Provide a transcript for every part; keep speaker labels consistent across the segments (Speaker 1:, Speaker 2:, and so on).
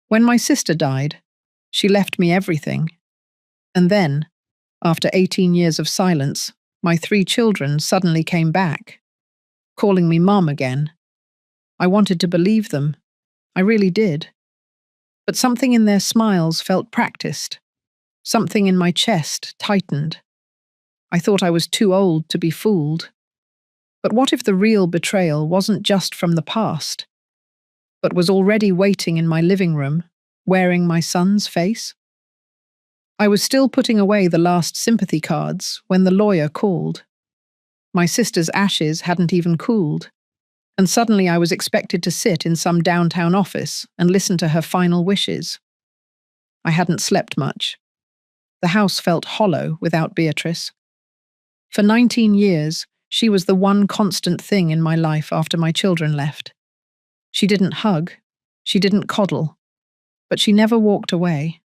Speaker 1: When my sister died, she left me everything. And then, after 18 years of silence, my 3 children suddenly came back, calling me Mum again. I wanted to believe them. I really did. But something in their smiles felt practiced. Something in my chest tightened. I thought I was too old to be fooled. But what if the real betrayal wasn't just from the past, but was already waiting in my living room, wearing my son's face? I was still putting away the last sympathy cards when the lawyer called. My sister's ashes hadn't even cooled, and suddenly I was expected to sit in some downtown office and listen to her final wishes. I hadn't slept much. The house felt hollow without Beatrice. For 19 years, she was the one constant thing in my life after my children left. She didn't hug, she didn't coddle, but she never walked away.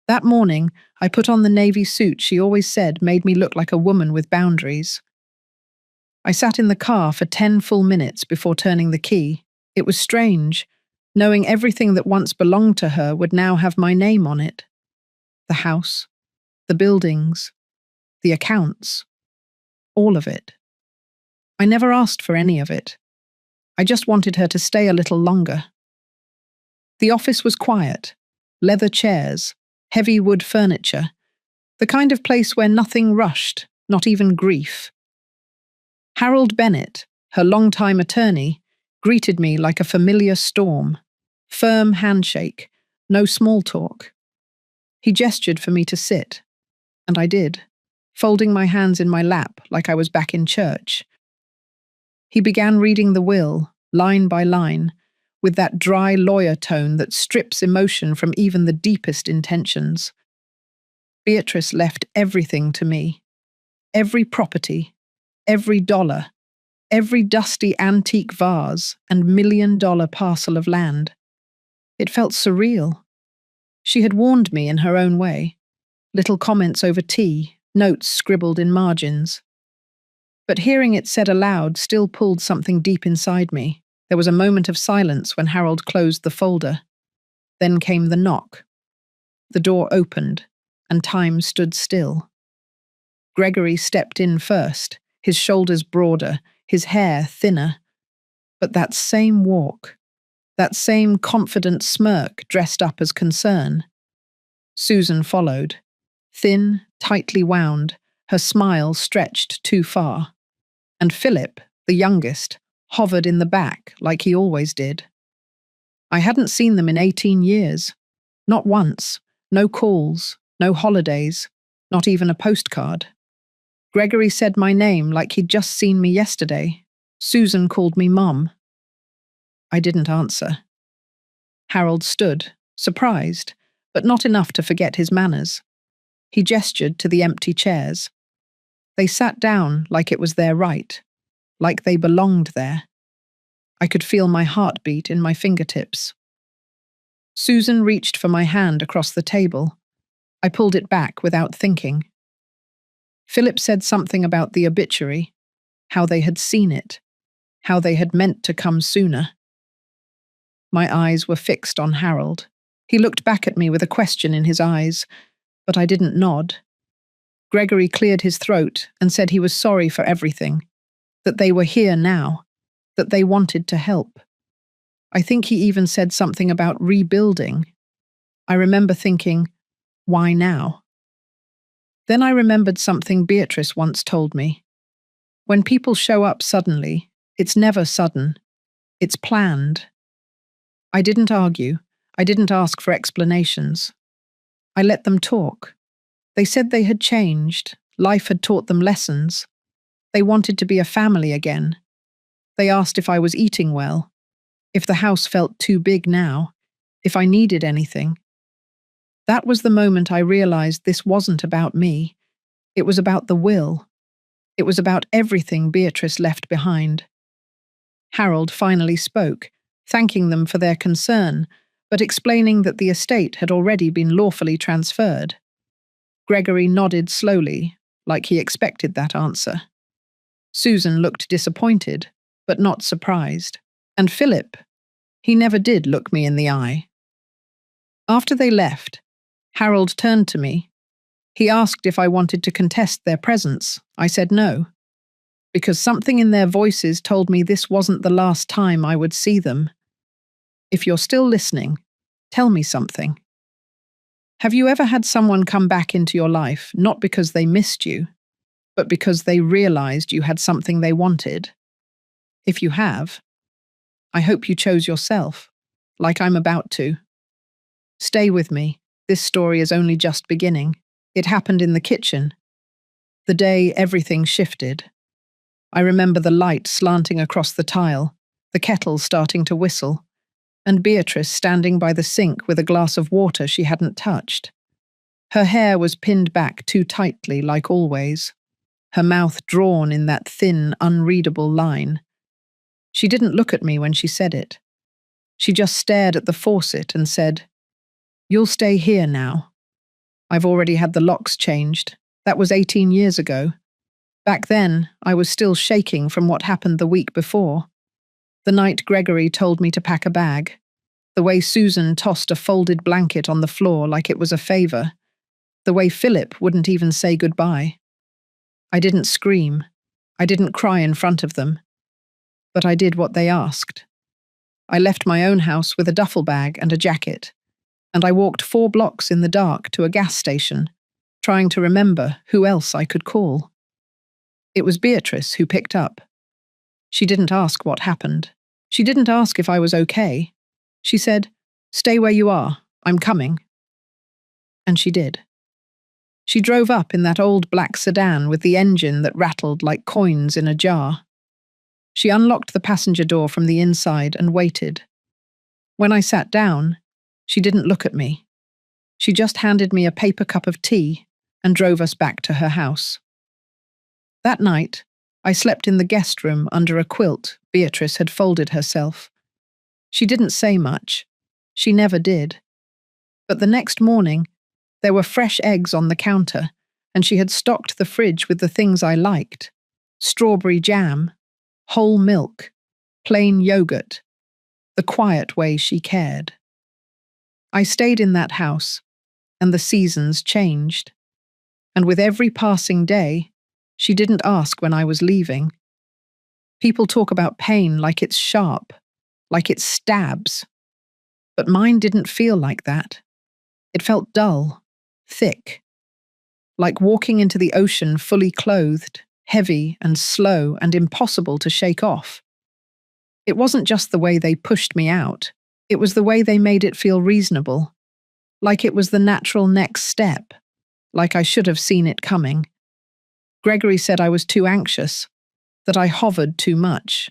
Speaker 1: That morning, I put on the navy suit she always said made me look like a woman with boundaries. I sat in the car for 10 full minutes before turning the key. It was strange, knowing everything that once belonged to her would now have my name on it. The house, the buildings, the accounts, all of it. I never asked for any of it. I just wanted her to stay a little longer. The office was quiet, leather chairs, heavy wood furniture, the kind of place where nothing rushed, not even grief. Harold Bennett, her longtime attorney, greeted me like a familiar storm. Firm handshake, no small talk. He gestured for me to sit, and I did, folding my hands in my lap like I was back in church. He began reading the will, line by line, with that dry lawyer tone that strips emotion from even the deepest intentions. Beatrice left everything to me. Every property, every dollar, every dusty antique vase and $1 million parcel of land. It felt surreal. She had warned me in her own way. Little comments over tea, notes scribbled in margins. But hearing it said aloud still pulled something deep inside me. There was a moment of silence when Harold closed the folder. Then came the knock. The door opened, and time stood still. Gregory stepped in first, his shoulders broader, his hair thinner. But that same walk, that same confident smirk dressed up as concern. Susan followed, thin, tightly wound, her smile stretched too far. And Philip, the youngest, hovered in the back like he always did. I hadn't seen them in 18 years. Not once. No calls, no holidays, not even a postcard. Gregory said my name like he'd just seen me yesterday. Susan called me Mum. I didn't answer. Harold stood, surprised, but not enough to forget his manners. He gestured to the empty chairs. They sat down like it was their right, like they belonged there. I could feel my heartbeat in my fingertips. Susan reached for my hand across the table. I pulled it back without thinking. Philip said something about the obituary, how they had seen it, how they had meant to come sooner. My eyes were fixed on Harold. He looked back at me with a question in his eyes, but I didn't nod. Gregory cleared his throat and said he was sorry for everything, that they were here now, that they wanted to help. I think he even said something about rebuilding. I remember thinking, why now? Then I remembered something Beatrice once told me. When people show up suddenly, it's never sudden. It's planned. I didn't argue. I didn't ask for explanations. I let them talk. They said they had changed. Life had taught them lessons. They wanted to be a family again. They asked if I was eating well, if the house felt too big now, if I needed anything. That was the moment I realized this wasn't about me. It was about the will. It was about everything Beatrice left behind. Harold finally spoke, thanking them for their concern, but explaining that the estate had already been lawfully transferred. Gregory nodded slowly, like he expected that answer. Susan looked disappointed, but not surprised. And Philip, he never did look me in the eye. After they left, Harold turned to me. He asked if I wanted to contest their presence. I said no, because something in their voices told me this wasn't the last time I would see them. If you're still listening, tell me something. Have you ever had someone come back into your life not because they missed you, but because they realized you had something they wanted? If you have, I hope you chose yourself, like I'm about to. Stay with me. This story is only just beginning. It happened in the kitchen, the day everything shifted. I remember the light slanting across the tile, the kettle starting to whistle, and Beatrice standing by the sink with a glass of water she hadn't touched. Her hair was pinned back too tightly, like always, her mouth drawn in that thin, unreadable line. She didn't look at me when she said it. She just stared at the faucet and said, "You'll stay here now. I've already had the locks changed. That was 18 years ago. Back then, I was still shaking from what happened the week before. The night Gregory told me to pack a bag. The way Susan tossed a folded blanket on the floor like it was a favor. The way Philip wouldn't even say goodbye. I didn't scream. I didn't cry in front of them. But I did what they asked. I left my own house with a duffel bag and a jacket, and I walked 4 blocks in the dark to a gas station, trying to remember who else I could call. It was Beatrice who picked up. She didn't ask what happened. She didn't ask if I was okay. She said, "Stay where you are. I'm coming." And she did. She drove up in that old black sedan with the engine that rattled like coins in a jar. She unlocked the passenger door from the inside and waited. When I sat down, she didn't look at me. She just handed me a paper cup of tea and drove us back to her house. That night, I slept in the guest room under a quilt Beatrice had folded herself. She didn't say much. She never did. But the next morning, there were fresh eggs on the counter, and she had stocked the fridge with the things I liked: strawberry jam, whole milk, plain yogurt, the quiet way she cared. I stayed in that house, and the seasons changed. And with every passing day, she didn't ask when I was leaving. People talk about pain like it's sharp, like it stabs. But mine didn't feel like that. It felt dull, thick, like walking into the ocean fully clothed, heavy and slow and impossible to shake off. It wasn't just the way they pushed me out. It was the way they made it feel reasonable, like it was the natural next step, like I should have seen it coming. Gregory said I was too anxious, that I hovered too much.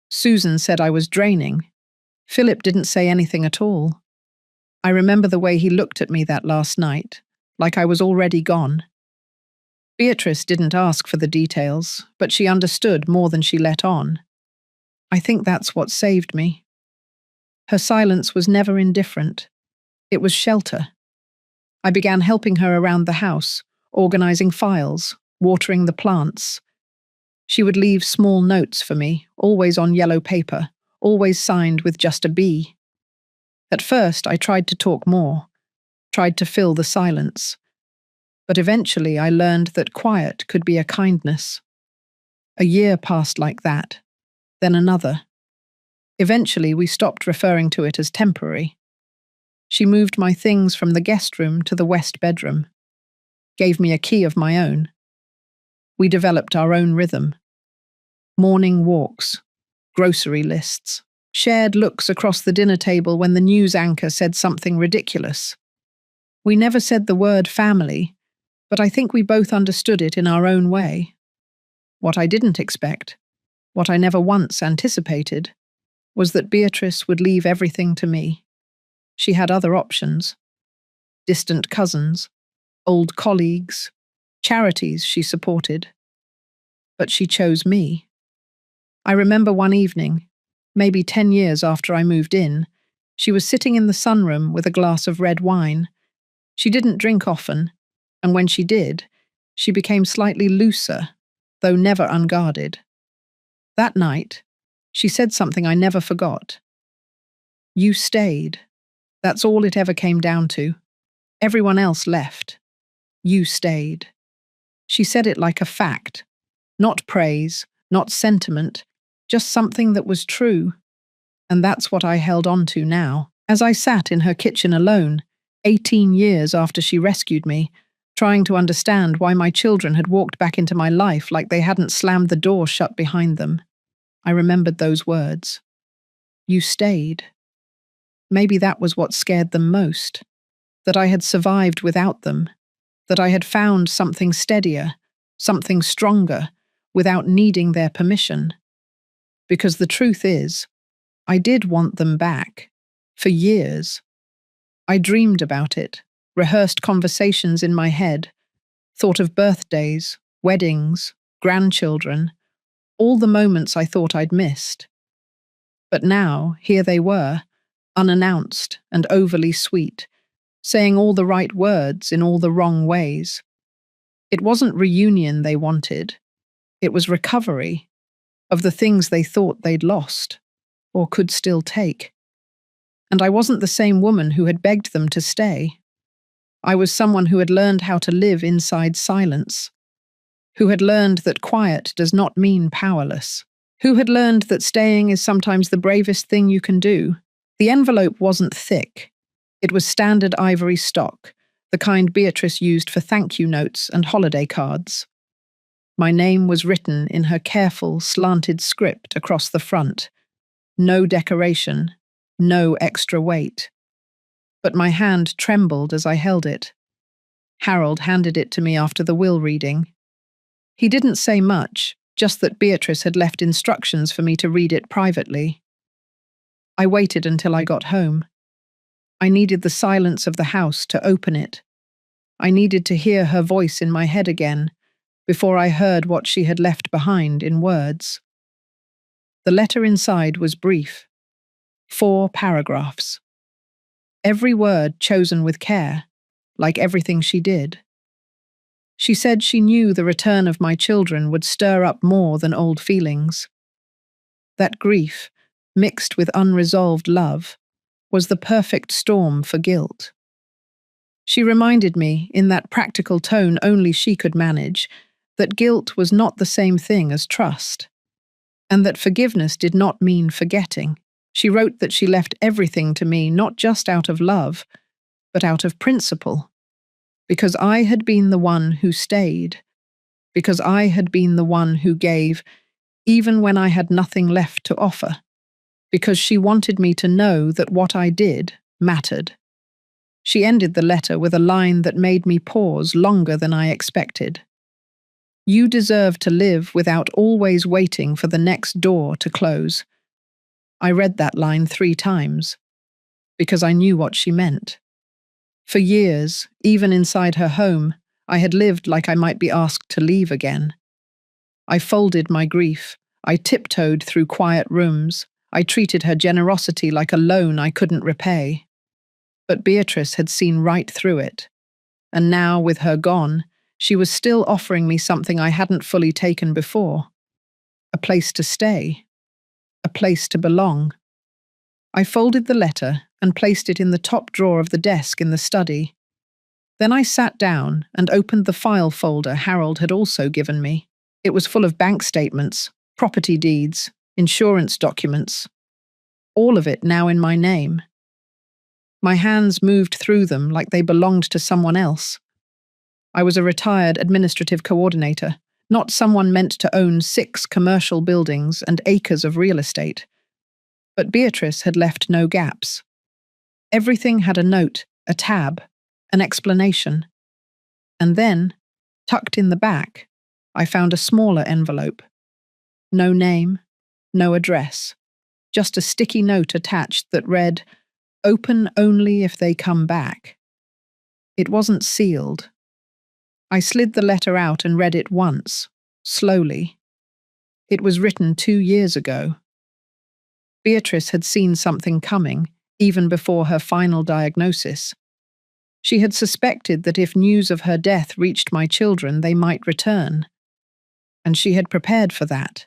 Speaker 1: Susan said I was draining. Philip didn't say anything at all. I remember the way he looked at me that last night, like I was already gone. Beatrice didn't ask for the details, but she understood more than she let on. I think that's what saved me. Her silence was never indifferent. It was shelter. I began helping her around the house, organizing files, watering the plants. She would leave small notes for me, always on yellow paper, always signed with just a B. At first, I tried to talk more, tried to fill the silence. But eventually I learned that quiet could be a kindness. A year passed like that, then another. Eventually we stopped referring to it as temporary. She moved my things from the guest room to the west bedroom, gave me a key of my own. We developed our own rhythm. Morning walks, grocery lists, shared looks across the dinner table when the news anchor said something ridiculous. We never said the word family, but I think we both understood it in our own way. What I didn't expect, what I never once anticipated, was that Beatrice would leave everything to me. She had other options: distant cousins, old colleagues, charities she supported. But she chose me. I remember one evening, maybe 10 years after I moved in, she was sitting in the sunroom with a glass of red wine. She didn't drink often, and when she did, she became slightly looser, though never unguarded. That night, she said something I never forgot. "You stayed." That's all it ever came down to. Everyone else left. You stayed. She said it like a fact, not praise, not sentiment, just something that was true. And that's what I held on to now. As I sat in her kitchen alone, 18 years after she rescued me, trying to understand why my children had walked back into my life like they hadn't slammed the door shut behind them, I remembered those words. You stayed. Maybe that was what scared them most, that I had survived without them, that I had found something steadier, something stronger, without needing their permission. Because the truth is, I did want them back, for years. I dreamed about it, rehearsed conversations in my head, thought of birthdays, weddings, grandchildren, all the moments I thought I'd missed. But now, here they were, unannounced and overly sweet, saying all the right words in all the wrong ways. It wasn't reunion they wanted. It was recovery of the things they thought they'd lost, or could still take. And I wasn't the same woman who had begged them to stay. I was someone who had learned how to live inside silence, who had learned that quiet does not mean powerless, who had learned that staying is sometimes the bravest thing you can do. The envelope wasn't thick. It was standard ivory stock, the kind Beatrice used for thank you notes and holiday cards. My name was written in her careful, slanted script across the front. No decoration, no extra weight. But my hand trembled as I held it. Harold handed it to me after the will reading. He didn't say much, just that Beatrice had left instructions for me to read it privately. I waited until I got home. I needed the silence of the house to open it. I needed to hear her voice in my head again, before I heard what she had left behind in words. The letter inside was brief. 4 paragraphs. Every word chosen with care, like everything she did. She said she knew the return of my children would stir up more than old feelings. That grief, mixed with unresolved love, was the perfect storm for guilt. She reminded me, in that practical tone only she could manage, that guilt was not the same thing as trust, and that forgiveness did not mean forgetting. She wrote that she left everything to me not just out of love, but out of principle, because I had been the one who stayed, because I had been the one who gave, even when I had nothing left to offer, because she wanted me to know that what I did mattered. She ended the letter with a line that made me pause longer than I expected. You deserve to live without always waiting for the next door to close. I read that line 3 times, because I knew what she meant. For years, even inside her home, I had lived like I might be asked to leave again. I folded my grief. I tiptoed through quiet rooms. I treated her generosity like a loan I couldn't repay. But Beatrice had seen right through it. And now, with her gone, she was still offering me something I hadn't fully taken before. A place to stay. A place to belong. I folded the letter and placed it in the top drawer of the desk in the study. Then I sat down and opened the file folder Harold had also given me. It was full of bank statements, property deeds, insurance documents. All of it now in my name. My hands moved through them like they belonged to someone else. I was a retired administrative coordinator, not someone meant to own 6 commercial buildings and acres of real estate. But Beatrice had left no gaps. Everything had a note, a tab, an explanation. And then, tucked in the back, I found a smaller envelope. No name, no address, just a sticky note attached that read, "Open only if they come back." It wasn't sealed. I slid the letter out and read it once, slowly. It was written 2 years ago. Beatrice had seen something coming, even before her final diagnosis. She had suspected that if news of her death reached my children, they might return. And she had prepared for that.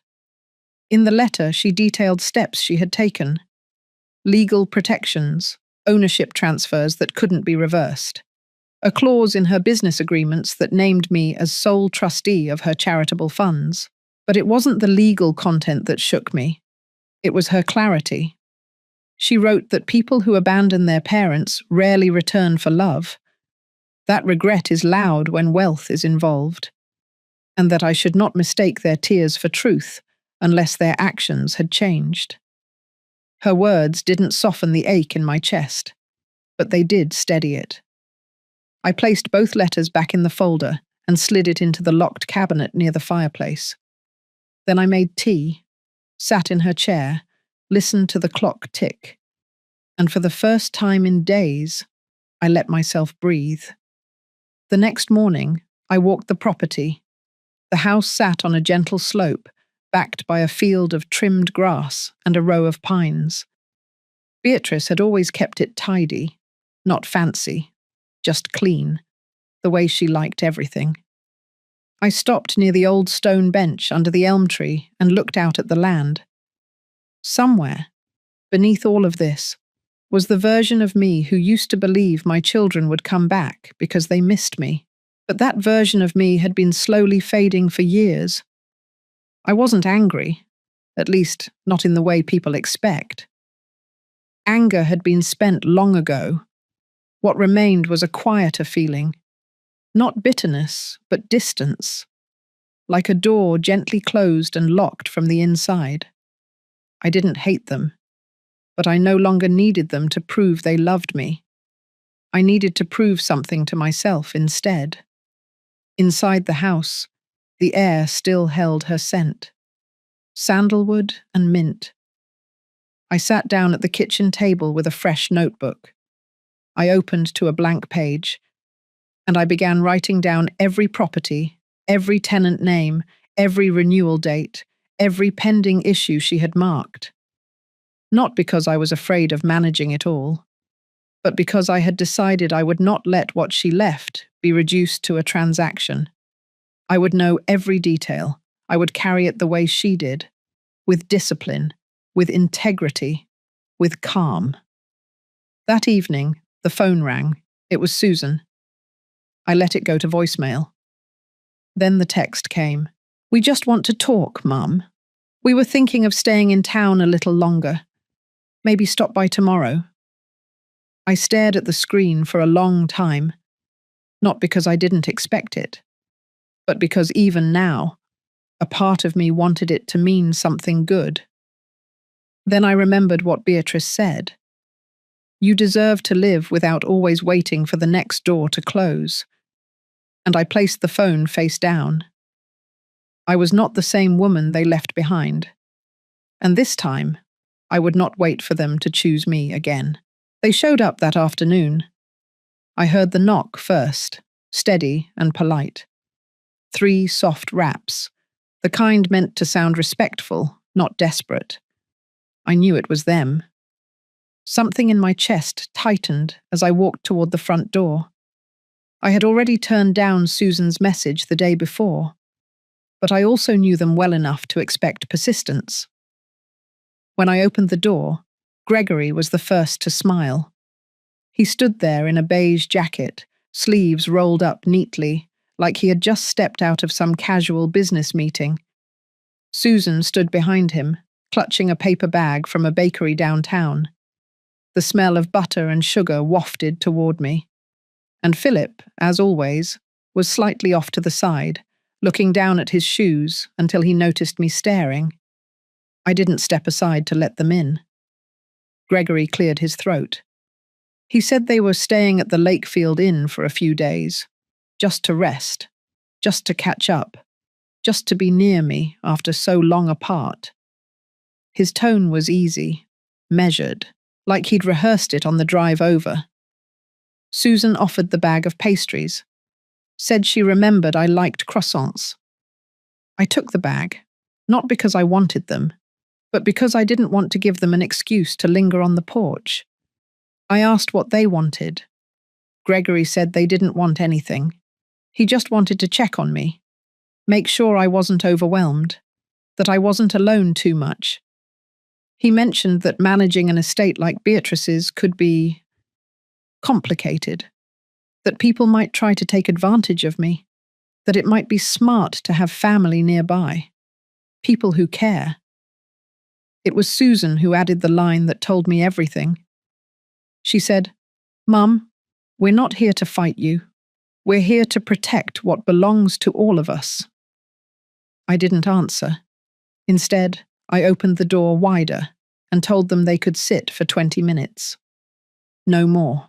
Speaker 1: In the letter, she detailed steps she had taken. Legal protections, ownership transfers that couldn't be reversed, a clause in her business agreements that named me as sole trustee of her charitable funds. But it wasn't the legal content that shook me. It was her clarity. She wrote that people who abandon their parents rarely return for love. That regret is loud when wealth is involved, and that I should not mistake their tears for truth unless their actions had changed. Her words didn't soften the ache in my chest, but they did steady it. I placed both letters back in the folder and slid it into the locked cabinet near the fireplace. Then I made tea, sat in her chair, listened to the clock tick, and for the first time in days, I let myself breathe. The next morning, I walked the property. The house sat on a gentle slope, backed by a field of trimmed grass and a row of pines. Beatrice had always kept it tidy, not fancy, just clean, the way she liked everything. I stopped near the old stone bench under the elm tree and looked out at the land. Somewhere, beneath all of this, was the version of me who used to believe my children would come back because they missed me. But that version of me had been slowly fading for years. I wasn't angry, at least not in the way people expect. Anger had been spent long ago. What remained was a quieter feeling. Not bitterness, but distance, like a door gently closed and locked from the inside. I didn't hate them, but I no longer needed them to prove they loved me. I needed to prove something to myself instead. Inside the house, the air still held her scent. Sandalwood and mint. I sat down at the kitchen table with a fresh notebook. I opened to a blank page, and I began writing down every property, every tenant name, every renewal date, every pending issue she had marked. Not because I was afraid of managing it all, but because I had decided I would not let what she left be reduced to a transaction. I would know every detail. I would carry it the way she did, with discipline, with integrity, with calm. That evening, the phone rang. It was Susan. I let it go to voicemail. Then the text came. "We just want to talk, Mum. We were thinking of staying in town a little longer. Maybe stop by tomorrow." I stared at the screen for a long time, not because I didn't expect it, but because even now, a part of me wanted it to mean something good. Then I remembered what Beatrice said. You deserve to live without always waiting for the next door to close. And I placed the phone face down. I was not the same woman they left behind. And this time, I would not wait for them to choose me again. They showed up that afternoon. I heard the knock first, steady and polite. 3 soft raps, the kind meant to sound respectful, not desperate. I knew it was them. Something in my chest tightened as I walked toward the front door. I had already turned down Susan's message the day before, but I also knew them well enough to expect persistence. When I opened the door, Gregory was the first to smile. He stood there in a beige jacket, sleeves rolled up neatly, like he had just stepped out of some casual business meeting. Susan stood behind him, clutching a paper bag from a bakery downtown. The smell of butter and sugar wafted toward me. And Philip, as always, was slightly off to the side, looking down at his shoes until he noticed me staring. I didn't step aside to let them in. Gregory cleared his throat. He said they were staying at the Lakefield Inn for a few days, just to rest, just to catch up, just to be near me after so long apart. His tone was easy, measured, like he'd rehearsed it on the drive over. Susan offered the bag of pastries, said she remembered I liked croissants. I took the bag, not because I wanted them, but because I didn't want to give them an excuse to linger on the porch. I asked what they wanted. Gregory said they didn't want anything. He just wanted to check on me, make sure I wasn't overwhelmed, that I wasn't alone too much. He mentioned that managing an estate like Beatrice's could be complicated, that people might try to take advantage of me, that it might be smart to have family nearby, people who care. It was Susan who added the line that told me everything. She said, "Mum, we're not here to fight you. We're here to protect what belongs to all of us." I didn't answer. Instead, I opened the door wider and told them they could sit for 20 minutes. No more.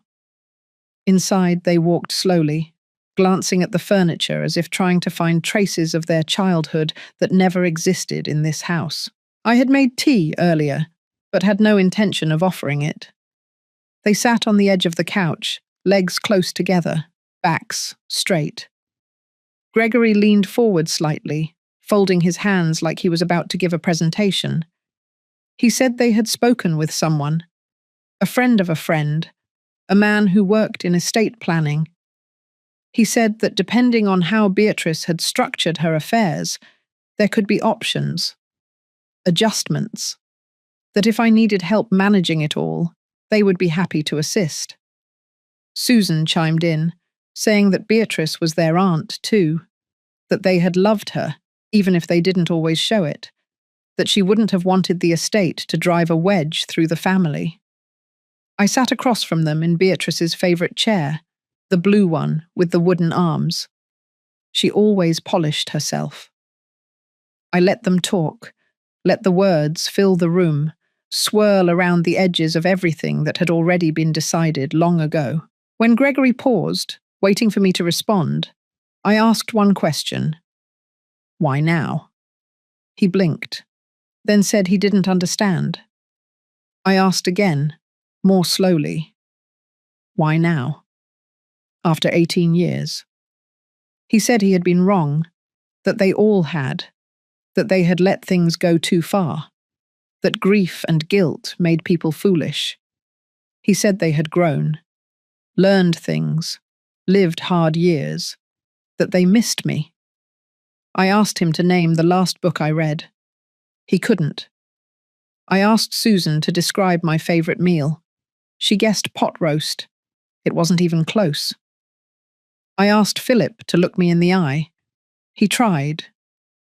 Speaker 1: Inside, they walked slowly, glancing at the furniture as if trying to find traces of their childhood that never existed in this house. I had made tea earlier, but had no intention of offering it. They sat on the edge of the couch, legs close together, backs straight. Gregory leaned forward slightly, folding his hands like he was about to give a presentation. He said they had spoken with someone, a friend of a friend, a man who worked in estate planning. He said that depending on how Beatrice had structured her affairs, there could be options, adjustments, that if I needed help managing it all, they would be happy to assist. Susan chimed in, saying that Beatrice was their aunt too, that they had loved her, even if they didn't always show it, that she wouldn't have wanted the estate to drive a wedge through the family. I sat across from them in Beatrice's favourite chair, the blue one with the wooden arms. She always polished herself. I let them talk, let the words fill the room, swirl around the edges of everything that had already been decided long ago. When Gregory paused, waiting for me to respond, I asked one question. Why now? He blinked, then said he didn't understand. I asked again, more slowly. Why now? After 18 years. He said he had been wrong, that they all had, that they had let things go too far, that grief and guilt made people foolish. He said they had grown, learned things, lived hard years, that they missed me. I asked him to name the last book I read. He couldn't. I asked Susan to describe my favourite meal. She guessed pot roast. It wasn't even close. I asked Philip to look me in the eye. He tried.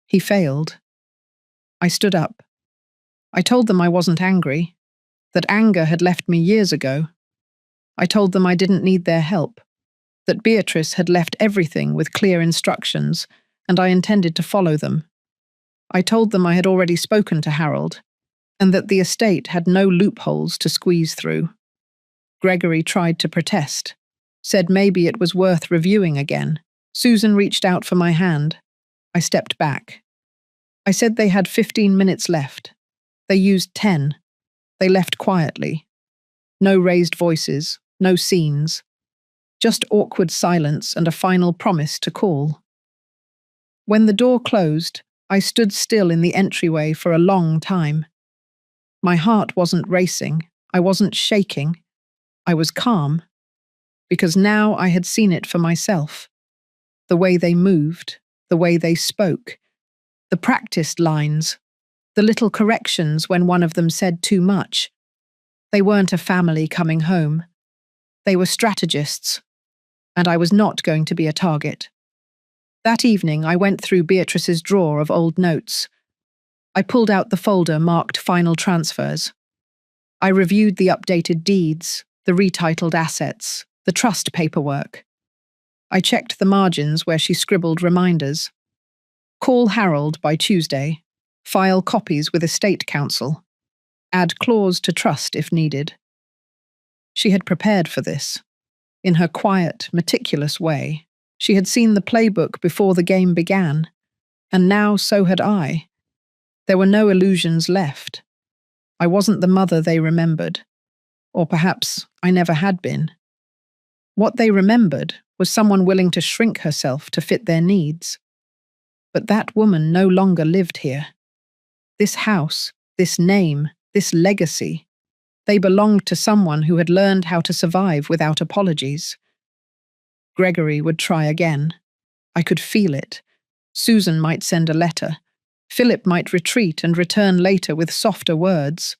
Speaker 1: He failed. I stood up. I told them I wasn't angry, that anger had left me years ago. I told them I didn't need their help, that Beatrice had left everything with clear instructions, and I intended to follow them. I told them I had already spoken to Harold, and that the estate had no loopholes to squeeze through. Gregory tried to protest, said maybe it was worth reviewing again. Susan reached out for my hand. I stepped back. I said they had 15 minutes left. They used 10. They left quietly. No raised voices, no scenes. Just awkward silence and a final promise to call. When the door closed, I stood still in the entryway for a long time. My heart wasn't racing. I wasn't shaking. I was calm, because now I had seen it for myself. The way they moved, the way they spoke, the practiced lines, the little corrections when one of them said too much. They weren't a family coming home. They were strategists, and I was not going to be a target. That evening, I went through Beatrice's drawer of old notes. I pulled out the folder marked Final Transfers. I reviewed the updated deeds, the retitled assets, the trust paperwork. I checked the margins where she scribbled reminders. Call Harold by Tuesday. File copies with Estate Council. Add clause to trust if needed. She had prepared for this. In her quiet, meticulous way, she had seen the playbook before the game began, and now so had I. There were no illusions left. I wasn't the mother they remembered, or perhaps I never had been. What they remembered was someone willing to shrink herself to fit their needs. But that woman no longer lived here. This house, this name, this legacy, they belonged to someone who had learned how to survive without apologies. Gregory would try again. I could feel it. Susan might send a letter. Philip might retreat and return later with softer words.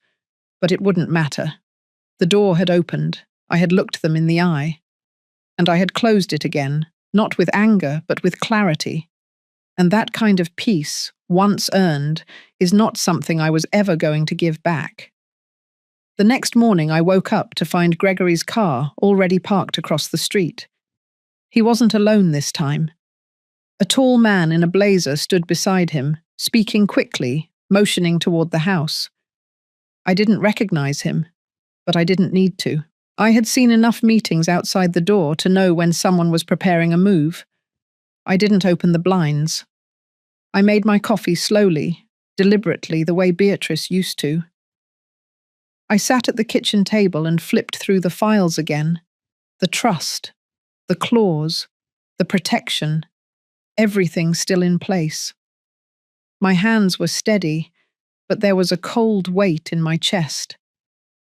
Speaker 1: But it wouldn't matter. The door had opened. I had looked them in the eye, and I had closed it again, not with anger, but with clarity. And that kind of peace, once earned, is not something I was ever going to give back. The next morning I woke up to find Gregory's car already parked across the street. He wasn't alone this time. A tall man in a blazer stood beside him, speaking quickly, motioning toward the house. I didn't recognize him, but I didn't need to. I had seen enough meetings outside the door to know when someone was preparing a move. I didn't open the blinds. I made my coffee slowly, deliberately, the way Beatrice used to. I sat at the kitchen table and flipped through the files again. The trust, the clause, the protection, everything still in place. My hands were steady, but there was a cold weight in my chest.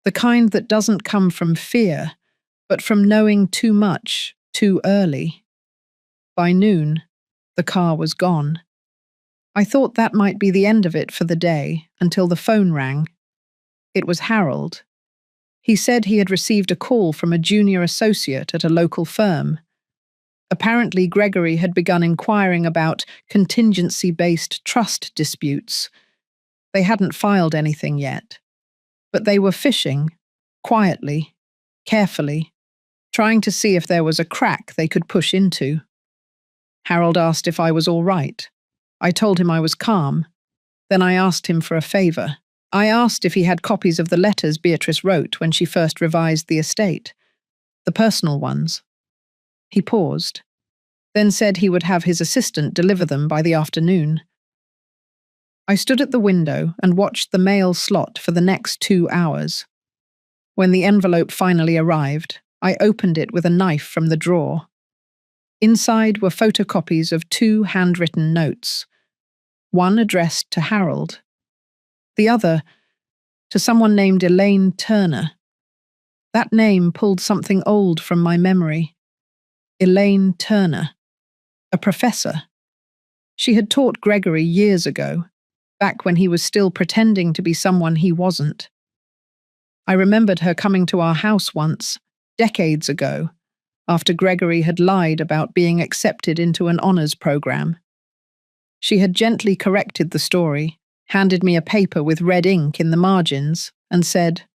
Speaker 1: The kind that doesn't come from fear, but from knowing too much, too early. By noon, the car was gone. I thought that might be the end of it for the day, until the phone rang. It was Harold. He said he had received a call from a junior associate at a local firm. Apparently, Gregory had begun inquiring about contingency-based trust disputes. They hadn't filed anything yet, but they were fishing, quietly, carefully, trying to see if there was a crack they could push into. Harold asked if I was all right. I told him I was calm. Then I asked him for a favor. I asked if he had copies of the letters Beatrice wrote when she first revised the estate, the personal ones. He paused, then said he would have his assistant deliver them by the afternoon. I stood at the window and watched the mail slot for the next 2 hours. When the envelope finally arrived, I opened it with a knife from the drawer. Inside were photocopies of 2 handwritten notes, one addressed to Harold, the other to someone named Elaine Turner. That name pulled something old from my memory. Elaine Turner, a professor. She had taught Gregory years ago, back when he was still pretending to be someone he wasn't. I remembered her coming to our house once, decades ago, after Gregory had lied about being accepted into an honors program. She had gently corrected the story, handed me a paper with red ink in the margins, and said,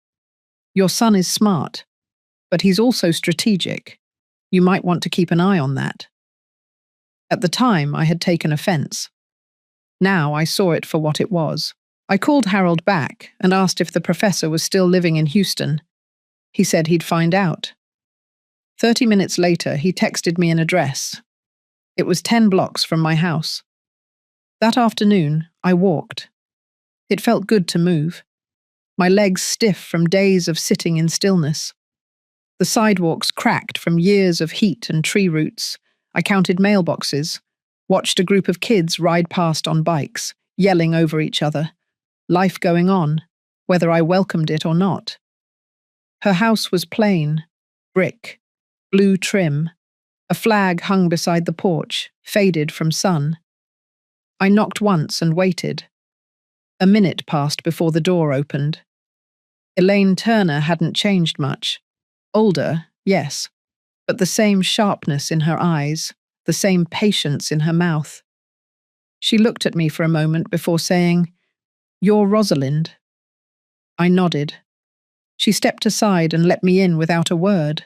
Speaker 1: "Your son is smart, but he's also strategic. You might want to keep an eye on that." At the time, I had taken offense. Now I saw it for what it was. I called Harold back and asked if the professor was still living in Houston. He said he'd find out. 30 minutes later, he texted me an address. It was 10 blocks from my house. That afternoon, I walked. It felt good to move. My legs stiff from days of sitting in stillness. The sidewalks cracked from years of heat and tree roots. I counted mailboxes, watched a group of kids ride past on bikes, yelling over each other. Life going on, whether I welcomed it or not. Her house was plain, brick, blue trim. A flag hung beside the porch, faded from sun. I knocked once and waited. A minute passed before the door opened. Elaine Turner hadn't changed much. Older, yes, but the same sharpness in her eyes, the same patience in her mouth. She looked at me for a moment before saying, "You're Rosalind." I nodded. She stepped aside and let me in without a word.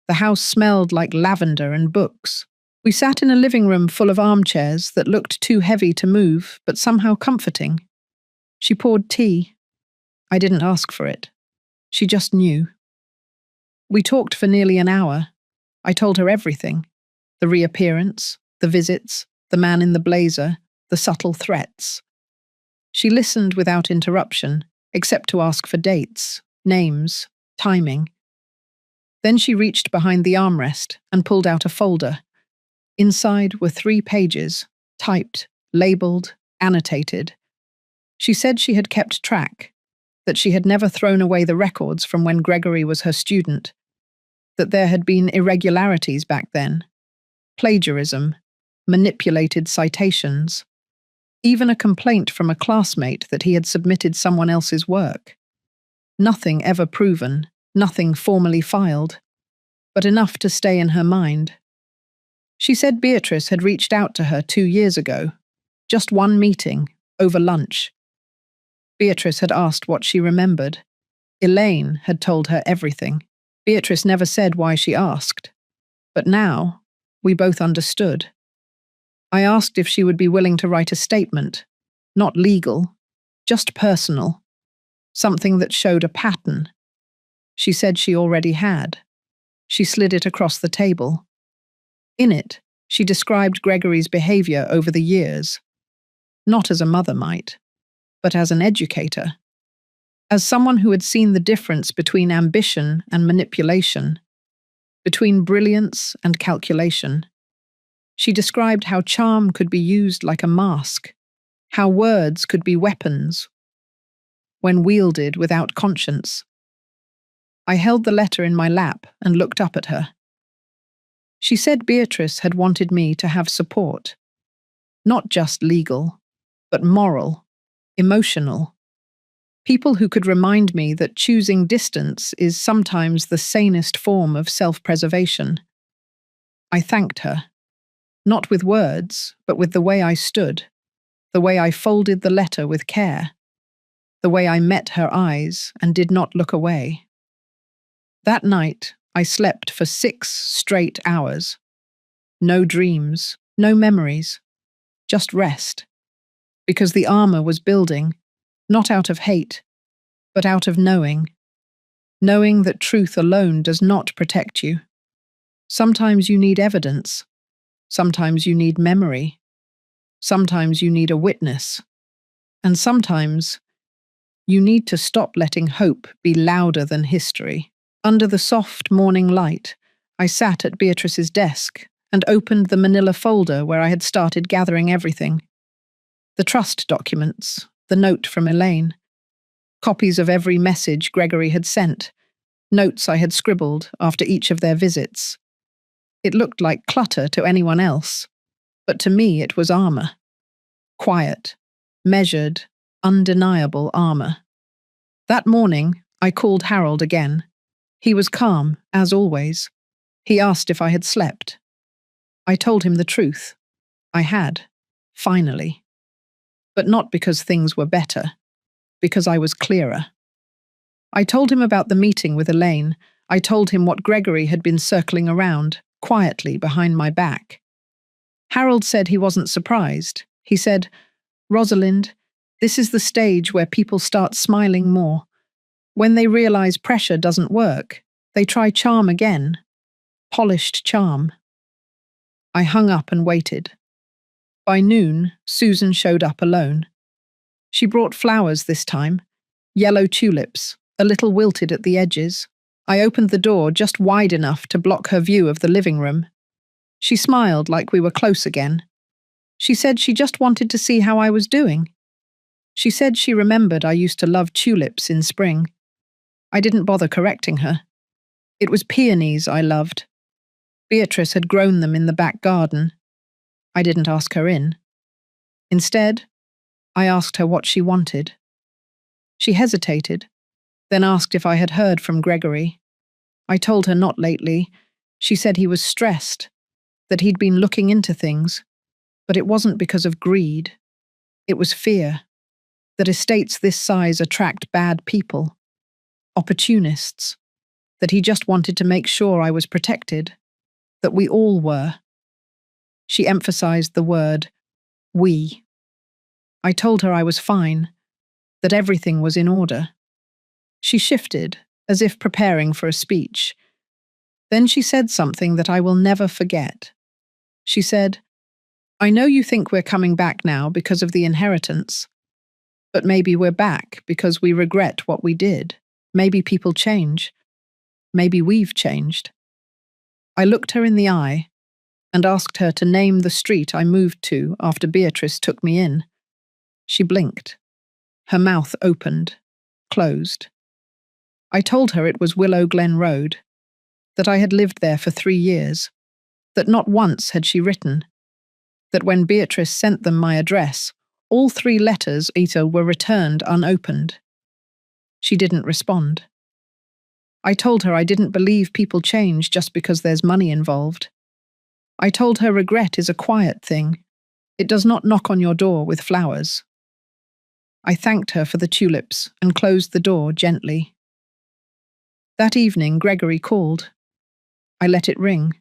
Speaker 1: The house smelled like lavender and books. We sat in a living room full of armchairs that looked too heavy to move, but somehow comforting. She poured tea. I didn't ask for it. She just knew. We talked for nearly an hour. I told her everything. The reappearance, the visits, the man in the blazer, the subtle threats. She listened without interruption, except to ask for dates, names, timing. Then she reached behind the armrest and pulled out a folder. Inside were 3 pages, typed, labeled, annotated. She said she had kept track, that she had never thrown away the records from when Gregory was her student, that there had been irregularities back then, plagiarism, manipulated citations, even a complaint from a classmate that he had submitted someone else's work. Nothing ever proven, nothing formally filed, but enough to stay in her mind. She said Beatrice had reached out to her 2 years ago, just one meeting, over lunch. Beatrice had asked what she remembered. Elaine had told her everything. Beatrice never said why she asked. But now, we both understood. I asked if she would be willing to write a statement, not legal, just personal, something that showed a pattern. She said she already had. She slid it across the table. In it, she described Gregory's behavior over the years, not as a mother might, but as an educator, as someone who had seen the difference between ambition and manipulation, between brilliance and calculation. She described how charm could be used like a mask, how words could be weapons when wielded without conscience. I held the letter in my lap and looked up at her. She said Beatrice had wanted me to have support, not just legal, but moral, emotional. People who could remind me that choosing distance is sometimes the sanest form of self-preservation. I thanked her, not with words, but with the way I stood, the way I folded the letter with care, the way I met her eyes and did not look away. That night, I slept for 6 straight hours. No dreams, no memories, just rest. Because the armor was building, not out of hate, but out of knowing. Knowing that truth alone does not protect you. Sometimes you need evidence. Sometimes you need memory. Sometimes you need a witness. And sometimes you need to stop letting hope be louder than history. Under the soft morning light, I sat at Beatrice's desk and opened the manila folder where I had started gathering everything. The trust documents, the note from Elaine, copies of every message Gregory had sent, notes I had scribbled after each of their visits. It looked like clutter to anyone else, but to me it was armor. Quiet, measured, undeniable armor. That morning, I called Harold again. He was calm, as always. He asked if I had slept. I told him the truth. I had, finally. But not because things were better, because I was clearer. I told him about the meeting with Elaine. I told him what Gregory had been circling around, quietly behind my back. Harold said he wasn't surprised. He said, "Rosalind, this is the stage where people start smiling more. When they realize pressure doesn't work, they try charm again. Polished charm." I hung up and waited. By noon, Susan showed up alone. She brought flowers this time, yellow tulips, a little wilted at the edges. I opened the door just wide enough to block her view of the living room. She smiled like we were close again. She said she just wanted to see how I was doing. She said she remembered I used to love tulips in spring. I didn't bother correcting her. It was peonies I loved. Beatrice had grown them in the back garden. I didn't ask her in. Instead, I asked her what she wanted. She hesitated, then asked if I had heard from Gregory. I told her not lately. She said he was stressed, that he'd been looking into things, but it wasn't because of greed. It was fear, that estates this size attract bad people, opportunists, that he just wanted to make sure I was protected, that we all were. She emphasized the word, we. I told her I was fine, that everything was in order. She shifted, as if preparing for a speech. Then she said something that I will never forget. She said, "I know you think we're coming back now because of the inheritance, but maybe we're back because we regret what we did. Maybe people change. Maybe we've changed." I looked her in the eye and asked her to name the street I moved to after Beatrice took me in. She blinked. Her mouth opened, closed. I told her it was Willow Glen Road, that I had lived there for 3 years, that not once had she written, that when Beatrice sent them my address, all 3 letters were returned unopened. She didn't respond. I told her I didn't believe people change just because there's money involved. I told her regret is a quiet thing. It does not knock on your door with flowers. I thanked her for the tulips and closed the door gently. That evening, Gregory called. I let it ring.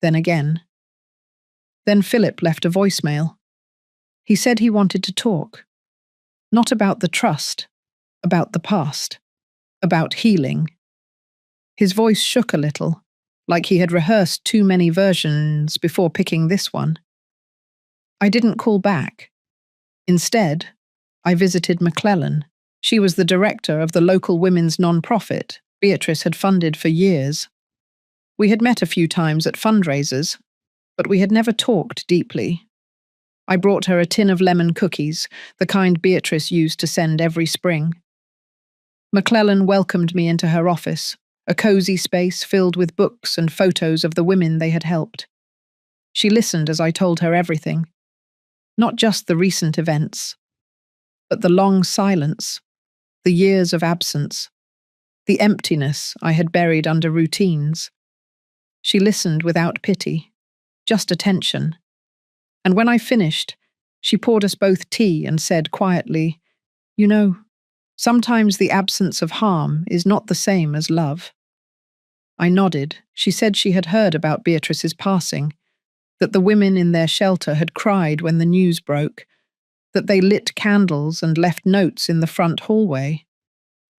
Speaker 1: Then again. Then Philip left a voicemail. He said he wanted to talk. Not about the trust, about the past, about healing. His voice shook a little, like he had rehearsed too many versions before picking this one. I didn't call back. Instead, I visited McClellan. She was the director of the local women's non-profit Beatrice had funded for years. We had met a few times at fundraisers, but we had never talked deeply. I brought her a tin of lemon cookies, the kind Beatrice used to send every spring. McClellan welcomed me into her office, a cozy space filled with books and photos of the women they had helped. She listened as I told her everything. Not just the recent events, but the long silence, the years of absence, the emptiness I had buried under routines. She listened without pity, just attention. And when I finished, she poured us both tea and said quietly, "You know, sometimes the absence of harm is not the same as love." I nodded. She said she had heard about Beatrice's passing, that the women in their shelter had cried when the news broke, that they lit candles and left notes in the front hallway.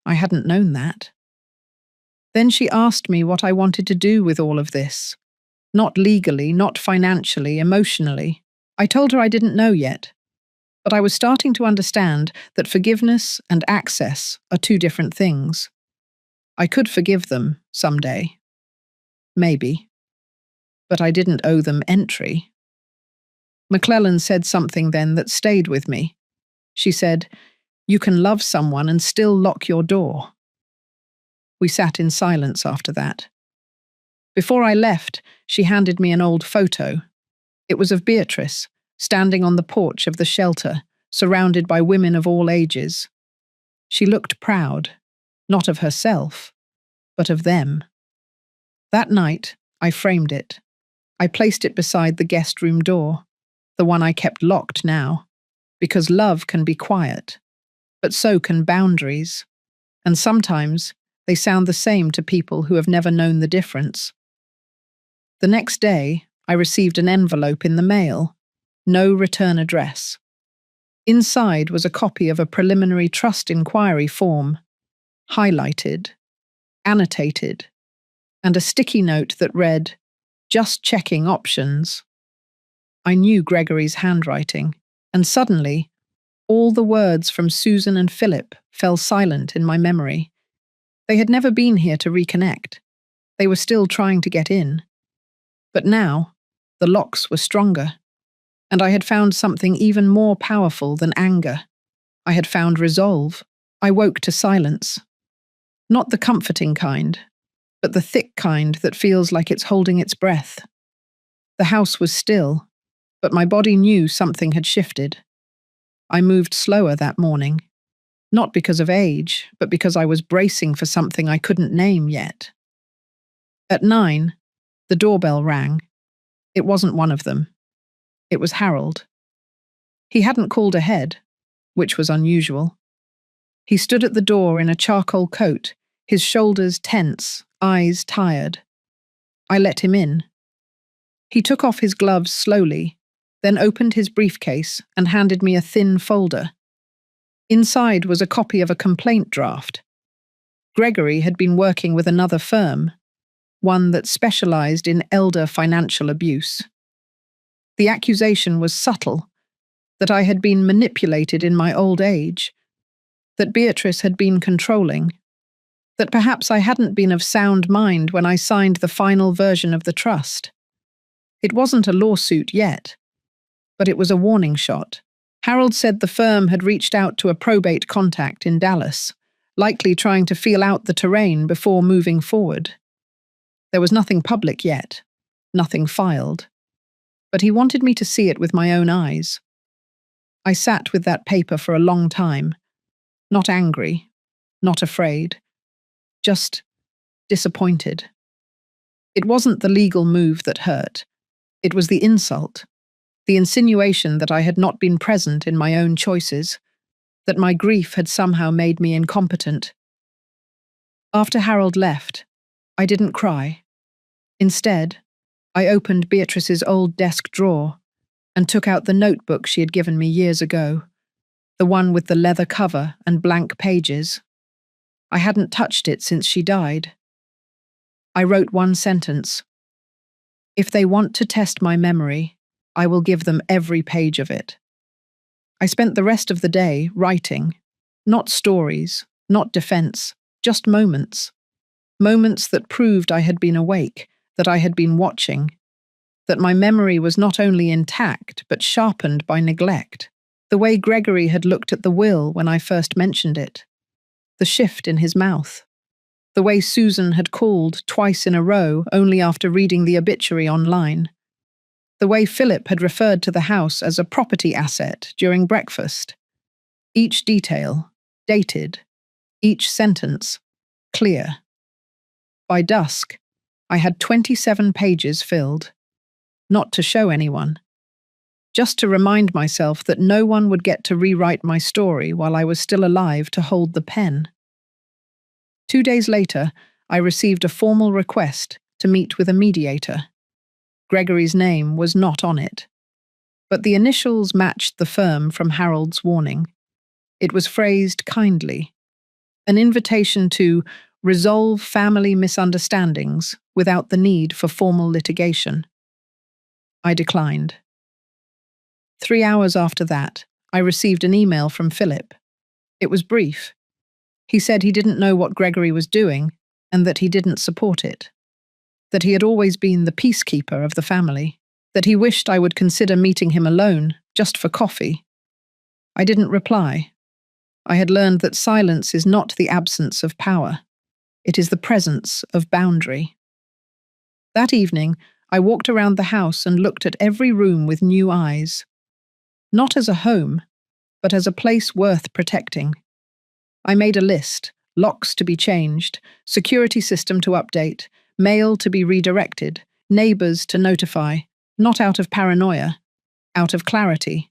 Speaker 1: I hadn't known that. Then she asked me what I wanted to do with all of this. Not legally, not financially, emotionally. I told her I didn't know yet, but I was starting to understand that forgiveness and access are two different things. I could forgive them someday. Maybe. But I didn't owe them entry. McClellan said something then that stayed with me. She said, "You can love someone and still lock your door." We sat in silence after that. Before I left, she handed me an old photo. It was of Beatrice, standing on the porch of the shelter, surrounded by women of all ages. She looked proud, not of herself, but of them. That night, I framed it. I placed it beside the guest room door, the one I kept locked now, because love can be quiet, but so can boundaries, and sometimes they sound the same to people who have never known the difference. The next day, I received an envelope in the mail, no return address. Inside was a copy of a preliminary trust inquiry form, highlighted, annotated, and a sticky note that read, "Just checking options." I knew Gregory's handwriting, and suddenly, all the words from Susan and Philip fell silent in my memory. They had never been here to reconnect. They were still trying to get in. But now, the locks were stronger, and I had found something even more powerful than anger. I had found resolve. I woke to silence. Not the comforting kind, but the thick kind that feels like it's holding its breath. The house was still, but my body knew something had shifted. I moved slower that morning, not because of age, but because I was bracing for something I couldn't name yet. At 9, the doorbell rang. It wasn't one of them. It was Harold. He hadn't called ahead, which was unusual. He stood at the door in a charcoal coat, his shoulders tense, eyes tired. I let him in. He took off his gloves slowly, then opened his briefcase and handed me a thin folder. Inside was a copy of a complaint draft. Gregory had been working with another firm, one that specialized in elder financial abuse. The accusation was subtle, that I had been manipulated in my old age, that Beatrice had been controlling, that perhaps I hadn't been of sound mind when I signed the final version of the trust. It wasn't a lawsuit yet, but it was a warning shot. Harold said the firm had reached out to a probate contact in Dallas, likely trying to feel out the terrain before moving forward. There was nothing public yet, nothing filed, but he wanted me to see it with my own eyes. I sat with that paper for a long time, not angry, not afraid, just disappointed. It wasn't the legal move that hurt. It was the insult, the insinuation that I had not been present in my own choices, that my grief had somehow made me incompetent. After Harold left, I didn't cry. Instead, I opened Beatrice's old desk drawer and took out the notebook she had given me years ago, the one with the leather cover and blank pages. I hadn't touched it since she died. I wrote one sentence. If they want to test my memory, I will give them every page of it. I spent the rest of the day writing, not stories, not defense, just moments. Moments that proved I had been awake, that I had been watching, that my memory was not only intact but sharpened by neglect. The way Gregory had looked at the will when I first mentioned it. The shift in his mouth. The way Susan had called twice in a row only after reading the obituary online. The way Philip had referred to the house as a property asset during breakfast. Each detail, dated. Each sentence, clear. By dusk, I had 27 pages filled. Not to show anyone. Just to remind myself that no one would get to rewrite my story while I was still alive to hold the pen. 2 days later, I received a formal request to meet with a mediator. Gregory's name was not on it, but the initials matched the firm from Harold's warning. It was phrased kindly, an invitation to resolve family misunderstandings without the need for formal litigation. I declined. 3 hours after that, I received an email from Philip. It was brief. He said he didn't know what Gregory was doing and that he didn't support it. That he had always been the peacekeeper of the family. That he wished I would consider meeting him alone, just for coffee. I didn't reply. I had learned that silence is not the absence of power. It is the presence of boundary. That evening, I walked around the house and looked at every room with new eyes. Not as a home, but as a place worth protecting. I made a list, locks to be changed, security system to update, mail to be redirected, neighbors to notify, not out of paranoia, out of clarity.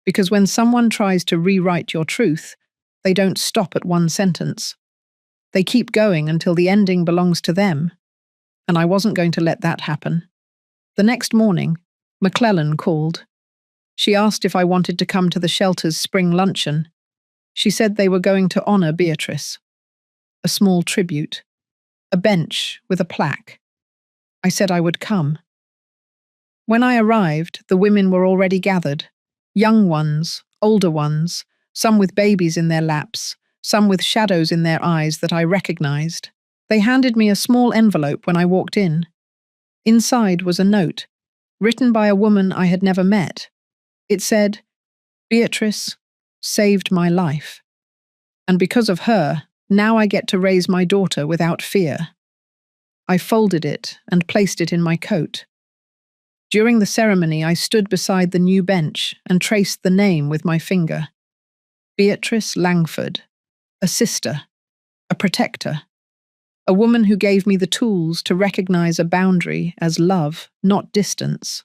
Speaker 1: Because when someone tries to rewrite your truth, they don't stop at one sentence. They keep going until the ending belongs to them, and I wasn't going to let that happen. The next morning, McClellan called. She asked if I wanted to come to the shelter's spring luncheon. She said they were going to honor Beatrice. A small tribute. A bench with a plaque. I said I would come. When I arrived, the women were already gathered. Young ones, older ones, some with babies in their laps, some with shadows in their eyes that I recognized. They handed me a small envelope when I walked in. Inside was a note, written by a woman I had never met. It said, "Beatrice saved my life. And because of her, now I get to raise my daughter without fear." I folded it and placed it in my coat. During the ceremony, I stood beside the new bench and traced the name with my finger. Beatrice Langford, a sister, a protector, a woman who gave me the tools to recognize a boundary as love, not distance.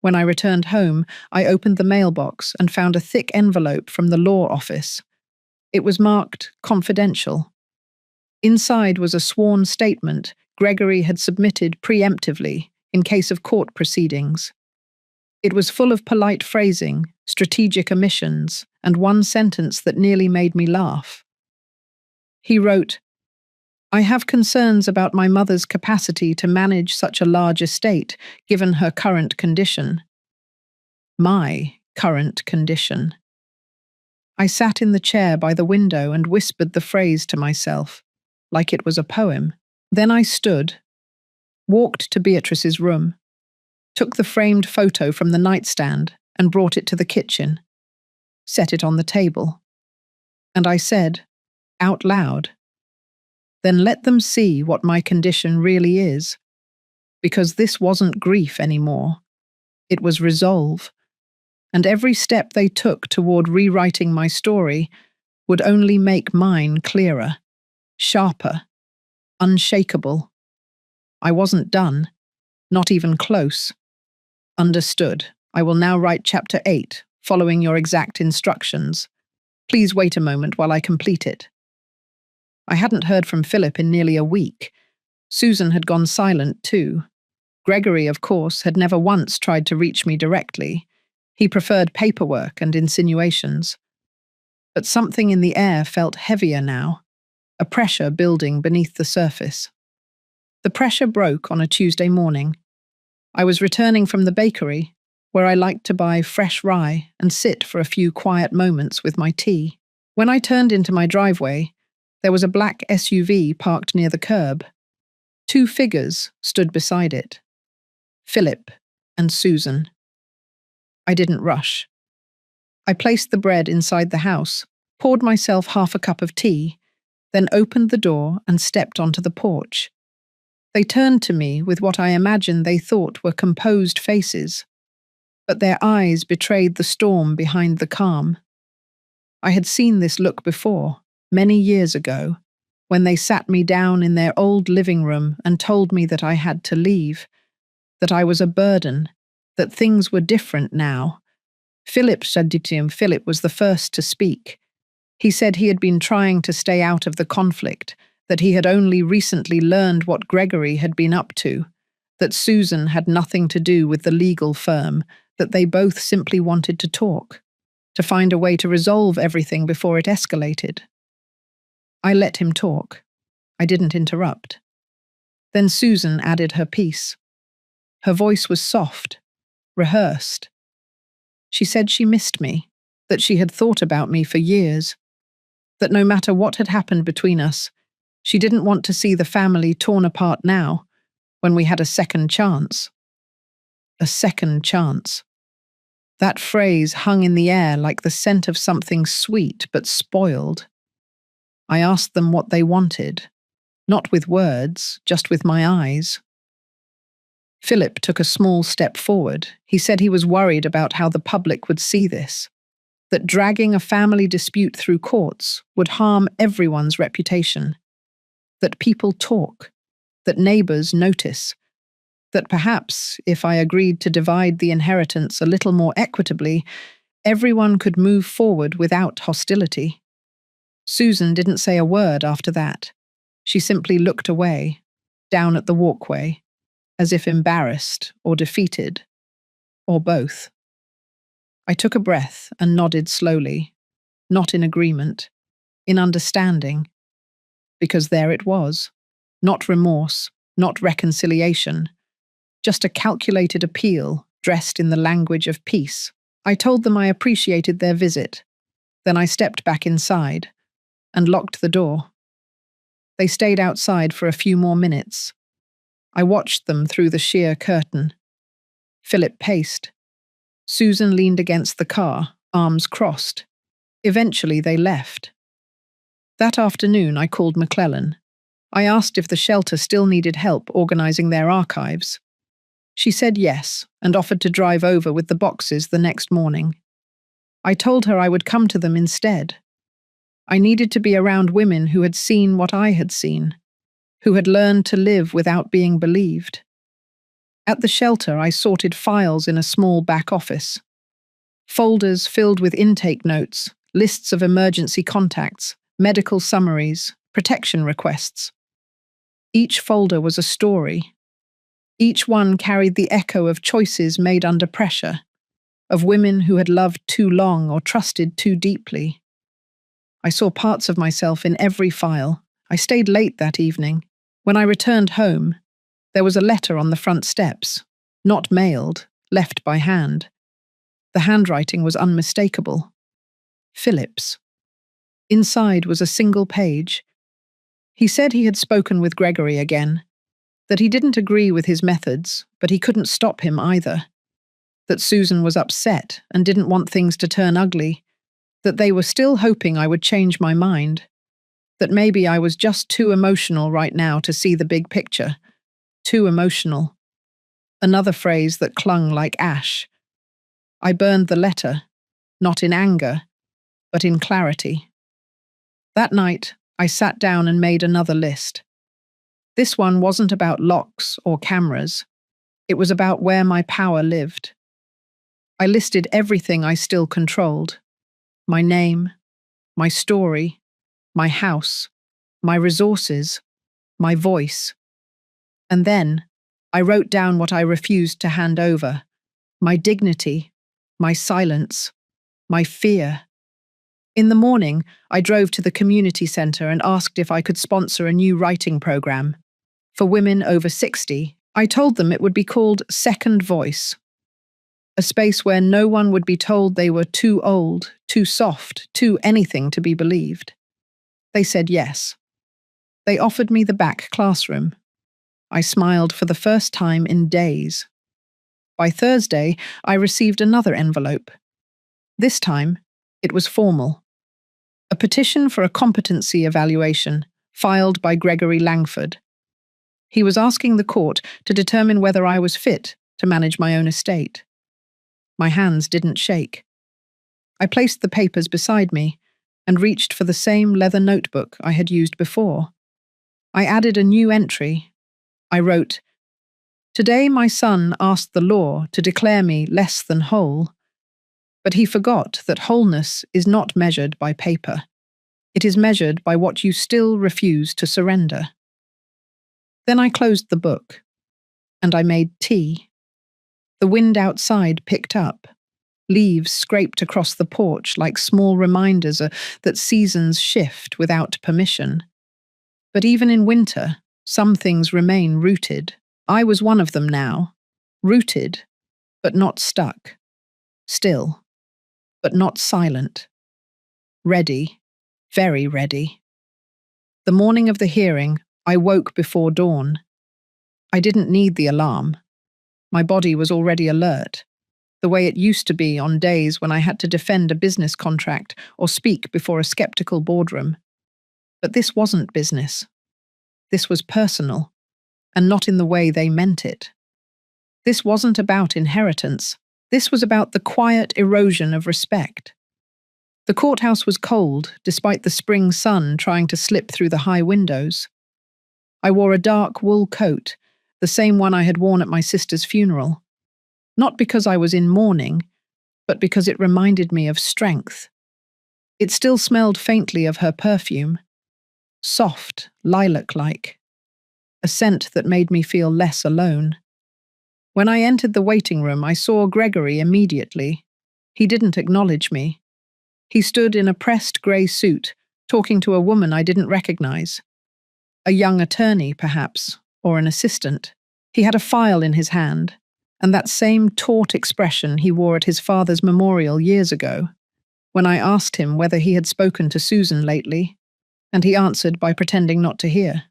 Speaker 1: When I returned home, I opened the mailbox and found a thick envelope from the law office. It was marked confidential. Inside was a sworn statement Gregory had submitted preemptively in case of court proceedings. It was full of polite phrasing, strategic omissions, and one sentence that nearly made me laugh. He wrote, "I have concerns about my mother's capacity to manage such a large estate, given her current condition." My current condition. I sat in the chair by the window and whispered the phrase to myself, like it was a poem. Then I stood, walked to Beatrice's room, took the framed photo from the nightstand and brought it to the kitchen, set it on the table. And I said, out loud, "Then let them see what my condition really is, because this wasn't grief anymore. It was resolve, and every step they took toward rewriting my story would only make mine clearer, sharper, unshakable. I wasn't done, not even close. Understood. I will now write chapter 8, following your exact instructions. Please wait a moment while I complete it. I hadn't heard from Philip in nearly a week. Susan had gone silent too. Gregory, of course, had never once tried to reach me directly. He preferred paperwork and insinuations. But something in the air felt heavier now, a pressure building beneath the surface. The pressure broke on a Tuesday morning. I was returning from the bakery, where I liked to buy fresh rye and sit for a few quiet moments with my tea. When I turned into my driveway, there was a black SUV parked near the curb. Two figures stood beside it. Philip and Susan. I didn't rush. I placed the bread inside the house, poured myself half a cup of tea, then opened the door and stepped onto the porch. They turned to me with what I imagined they thought were composed faces, but their eyes betrayed the storm behind the calm. I had seen this look before, many years ago, when they sat me down in their old living room and told me that I had to leave, that I was a burden, that things were different now. Philip was the first to speak. He said he had been trying to stay out of the conflict, that he had only recently learned what Gregory had been up to, that Susan had nothing to do with the legal firm, that they both simply wanted to talk, to find a way to resolve everything before it escalated. I let him talk. I didn't interrupt. Then Susan added her piece. Her voice was soft, rehearsed. She said she missed me, that she had thought about me for years, that no matter what had happened between us, she didn't want to see the family torn apart now, when we had a second chance. A second chance. That phrase hung in the air like the scent of something sweet but spoiled. I asked them what they wanted, not with words, just with my eyes. Philip took a small step forward. He said he was worried about how the public would see this, that dragging a family dispute through courts would harm everyone's reputation, that people talk, that neighbors notice, that perhaps, if I agreed to divide the inheritance a little more equitably, everyone could move forward without hostility. Susan didn't say a word after that. She simply looked away, down at the walkway, as if embarrassed or defeated, or both. I took a breath and nodded slowly, not in agreement, in understanding, because there it was, not remorse, not reconciliation, just a calculated appeal dressed in the language of peace. I told them I appreciated their visit. Then I stepped back inside and locked the door. They stayed outside for a few more minutes. I watched them through the sheer curtain. Philip paced. Susan leaned against the car, arms crossed. Eventually they left. That afternoon I called McClellan. I asked if the shelter still needed help organizing their archives. She said yes, and offered to drive over with the boxes the next morning. I told her I would come to them instead. I needed to be around women who had seen what I had seen, who had learned to live without being believed. At the shelter, I sorted files in a small back office. Folders filled with intake notes, lists of emergency contacts, medical summaries, protection requests. Each folder was a story. Each one carried the echo of choices made under pressure, of women who had loved too long or trusted too deeply. I saw parts of myself in every file. I stayed late that evening. When I returned home, there was a letter on the front steps, not mailed, left by hand. The handwriting was unmistakable. Philip's. Inside was a single page. He said he had spoken with Gregory again, that he didn't agree with his methods, but he couldn't stop him either, that Susan was upset and didn't want things to turn ugly, that they were still hoping I would change my mind, that maybe I was just too emotional right now to see the big picture. Too emotional. Another phrase that clung like ash. I burned the letter, not in anger, but in clarity. That night, I sat down and made another list. This one wasn't about locks or cameras. It was about where my power lived. I listed everything I still controlled: my name, my story, my house, my resources, my voice. And then I wrote down what I refused to hand over: my dignity, my silence, my fear. In the morning, I drove to the community centre and asked if I could sponsor a new writing programme. For women over 60, I told them it would be called Second Voice, a space where no one would be told they were too old, too soft, too anything to be believed. They said yes. They offered me the back classroom. I smiled for the first time in days. By Thursday, I received another envelope. This time, it was formal. A petition for a competency evaluation, filed by Gregory Langford. He was asking the court to determine whether I was fit to manage my own estate. My hands didn't shake. I placed the papers beside me and reached for the same leather notebook I had used before. I added a new entry. I wrote, "Today my son asked the law to declare me less than whole, but he forgot that wholeness is not measured by paper. It is measured by what you still refuse to surrender." Then I closed the book, and I made tea. The wind outside picked up. Leaves scraped across the porch like small reminders that seasons shift without permission. But even in winter, some things remain rooted. I was one of them now. Rooted, but not stuck. Still, but not silent. Ready, very ready. The morning of the hearing, I woke before dawn. I didn't need the alarm. My body was already alert, the way it used to be on days when I had to defend a business contract or speak before a skeptical boardroom. But this wasn't business. This was personal, and not in the way they meant it. This wasn't about inheritance. This was about the quiet erosion of respect. The courthouse was cold, despite the spring sun trying to slip through the high windows. I wore a dark wool coat, the same one I had worn at my sister's funeral. Not because I was in mourning, but because it reminded me of strength. It still smelled faintly of her perfume. Soft, lilac-like. A scent that made me feel less alone. When I entered the waiting room, I saw Gregory immediately. He didn't acknowledge me. He stood in a pressed grey suit, talking to a woman I didn't recognize. A young attorney, perhaps, or an assistant. He had a file in his hand, and that same taut expression he wore at his father's memorial years ago, when I asked him whether he had spoken to Susan lately, and he answered by pretending not to hear.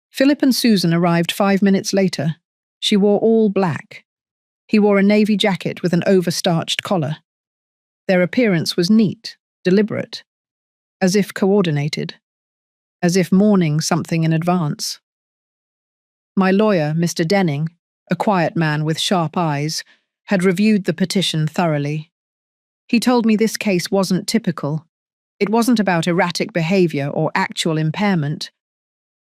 Speaker 1: Philip and Susan arrived 5 minutes later. She wore all black. He wore a navy jacket with an over-starched collar. Their appearance was neat, deliberate, as if coordinated, as if mourning something in advance. My lawyer, Mr. Denning, a quiet man with sharp eyes, had reviewed the petition thoroughly. He told me this case wasn't typical. It wasn't about erratic behavior or actual impairment.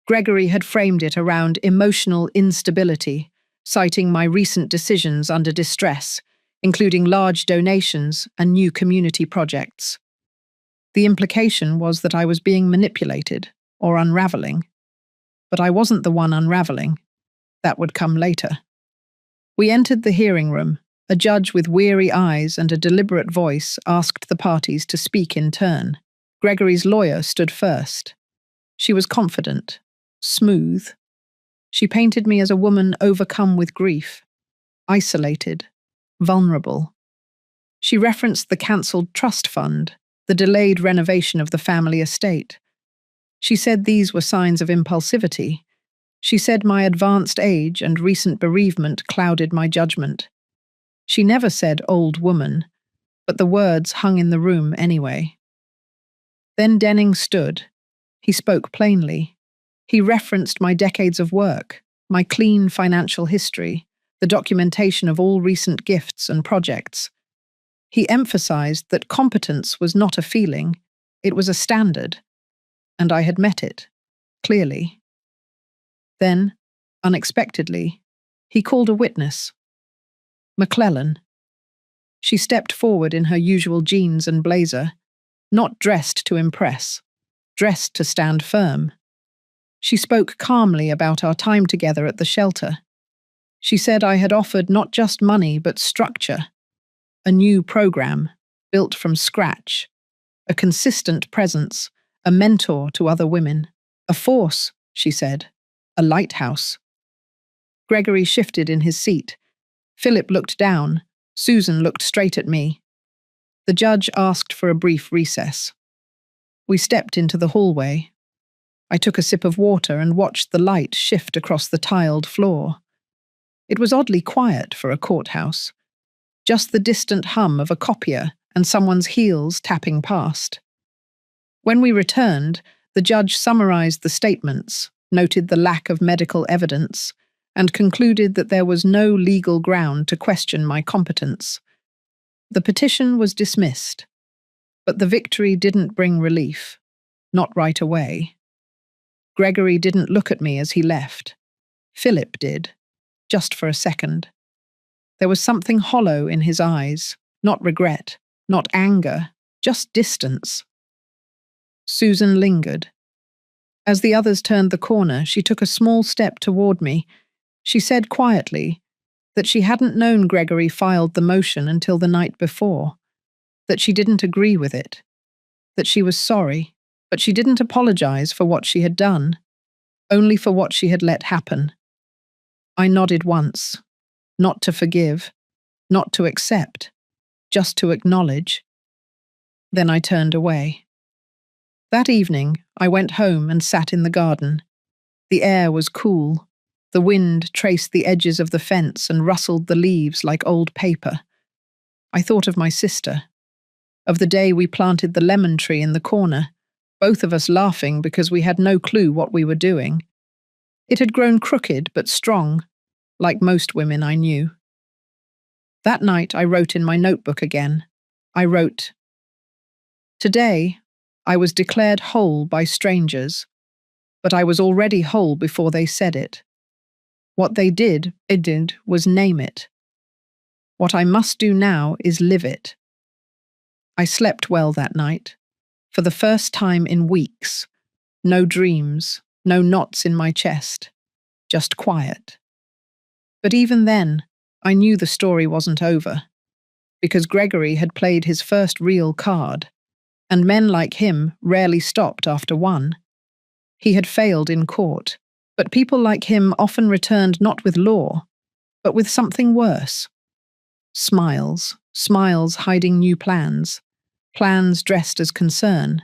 Speaker 1: Gregory had framed it around emotional instability, citing my recent decisions under distress, including large donations and new community projects. The implication was that I was being manipulated or unraveling. But I wasn't the one unraveling. That would come later. We entered the hearing room. A judge with weary eyes and a deliberate voice asked the parties to speak in turn. Gregory's lawyer stood first. She was confident, smooth. She painted me as a woman overcome with grief, isolated, vulnerable. She referenced the cancelled trust fund, the delayed renovation of the family estate. She said these were signs of impulsivity. She said my advanced age and recent bereavement clouded my judgment. She never said old woman, but the words hung in the room anyway. Then Denning stood. He spoke plainly. He referenced my decades of work, my clean financial history, the documentation of all recent gifts and projects. He emphasized that competence was not a feeling, it was a standard, and I had met it, clearly. Then, unexpectedly, he called a witness. McClellan. She stepped forward in her usual jeans and blazer, not dressed to impress, dressed to stand firm. She spoke calmly about our time together at the shelter. She said I had offered not just money but structure, a new program, built from scratch, a consistent presence, a mentor to other women, a force, she said, a lighthouse. Gregory shifted in his seat. Philip looked down. Susan looked straight at me. The judge asked for a brief recess. We stepped into the hallway. I took a sip of water and watched the light shift across the tiled floor. It was oddly quiet for a courthouse. Just the distant hum of a copier and someone's heels tapping past. When we returned, the judge summarized the statements, noted the lack of medical evidence, and concluded that there was no legal ground to question my competence. The petition was dismissed, but the victory didn't bring relief, not right away. Gregory didn't look at me as he left. Philip did, just for a second. There was something hollow in his eyes, not regret, not anger, just distance. Susan lingered. As the others turned the corner, she took a small step toward me. She said quietly that she hadn't known Gregory filed the motion until the night before, that she didn't agree with it, that she was sorry, but she didn't apologize for what she had done, only for what she had let happen. I nodded once, not to forgive, not to accept, just to acknowledge. Then I turned away. That evening, I went home and sat in the garden. The air was cool. The wind traced the edges of the fence and rustled the leaves like old paper. I thought of my sister, of the day we planted the lemon tree in the corner, both of us laughing because we had no clue what we were doing. It had grown crooked but strong, like most women I knew. That night I wrote in my notebook again. I wrote, "Today, I was declared whole by strangers, but I was already whole before they said it. What they did was name it. What I must do now is live it." I slept well that night, for the first time in weeks. No dreams, no knots in my chest, just quiet. But even then, I knew the story wasn't over, because Gregory had played his first real card, and men like him rarely stopped after one. He had failed in court, but people like him often returned not with law, but with something worse. Smiles, smiles hiding new plans, plans dressed as concern.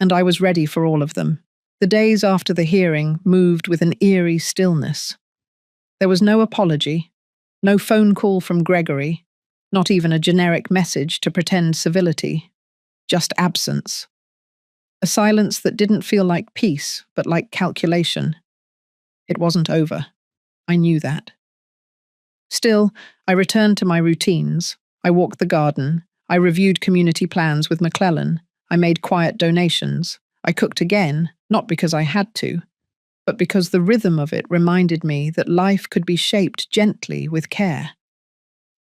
Speaker 1: And I was ready for all of them. The days after the hearing moved with an eerie stillness. There was no apology, no phone call from Gregory, not even a generic message to pretend civility, just absence. A silence that didn't feel like peace, but like calculation. It wasn't over. I knew that. Still, I returned to my routines. I walked the garden. I reviewed community plans with McClellan. I made quiet donations. I cooked again, not because I had to, but because the rhythm of it reminded me that life could be shaped gently with care.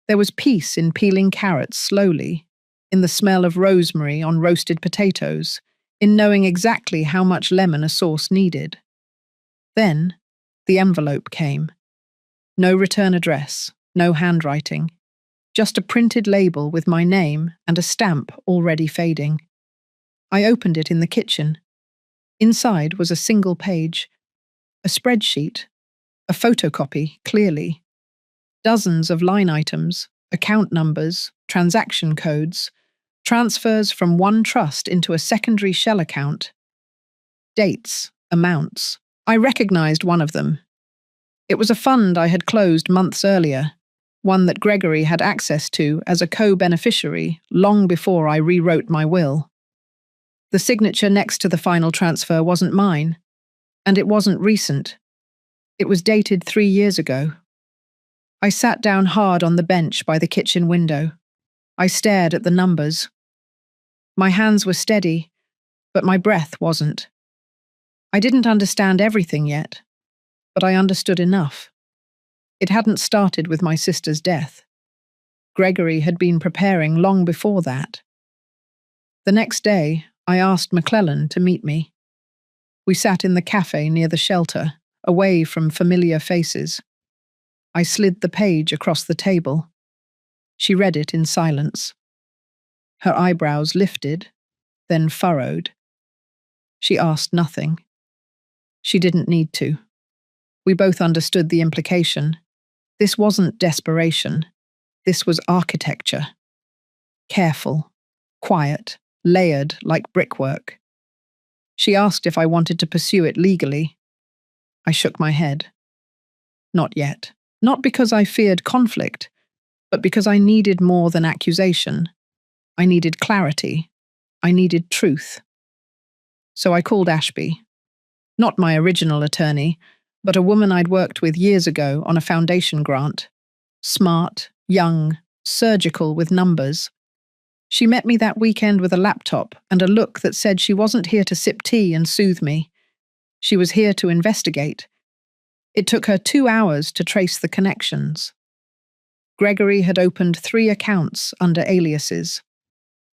Speaker 1: There was peace in peeling carrots slowly, in the smell of rosemary on roasted potatoes, in knowing exactly how much lemon a sauce needed. Then, the envelope came. No return address, no handwriting, just a printed label with my name and a stamp already fading. I opened it in the kitchen. Inside was a single page, a spreadsheet, a photocopy, clearly. Dozens of line items, account numbers, transaction codes, transfers from one trust into a secondary shell account. Dates, amounts. I recognized one of them. It was a fund I had closed months earlier, one that Gregory had access to as a co-beneficiary long before I rewrote my will. The signature next to the final transfer wasn't mine, and it wasn't recent. It was dated 3 years ago. I sat down hard on the bench by the kitchen window. I stared at the numbers. My hands were steady, but my breath wasn't. I didn't understand everything yet. but I understood enough. It hadn't started with my sister's death. Gregory had been preparing long before that. The next day, I asked McClellan to meet me. We sat in the cafe near the shelter, away from familiar faces. I slid the page across the table. She read it in silence. Her eyebrows lifted, then furrowed. She asked nothing. She didn't need to. We both understood the implication. This wasn't desperation. This was architecture. Careful, quiet, layered like brickwork. She asked if I wanted to pursue it legally. I shook my head. Not yet. Not because I feared conflict, but because I needed more than accusation. I needed clarity. I needed truth. So I called Ashby. Not my original attorney, but a woman I'd worked with years ago on a foundation grant. Smart, young, surgical with numbers. She met me that weekend with a laptop and a look that said she wasn't here to sip tea and soothe me. She was here to investigate. It took her 2 hours to trace the connections. Gregory had opened 3 accounts under aliases,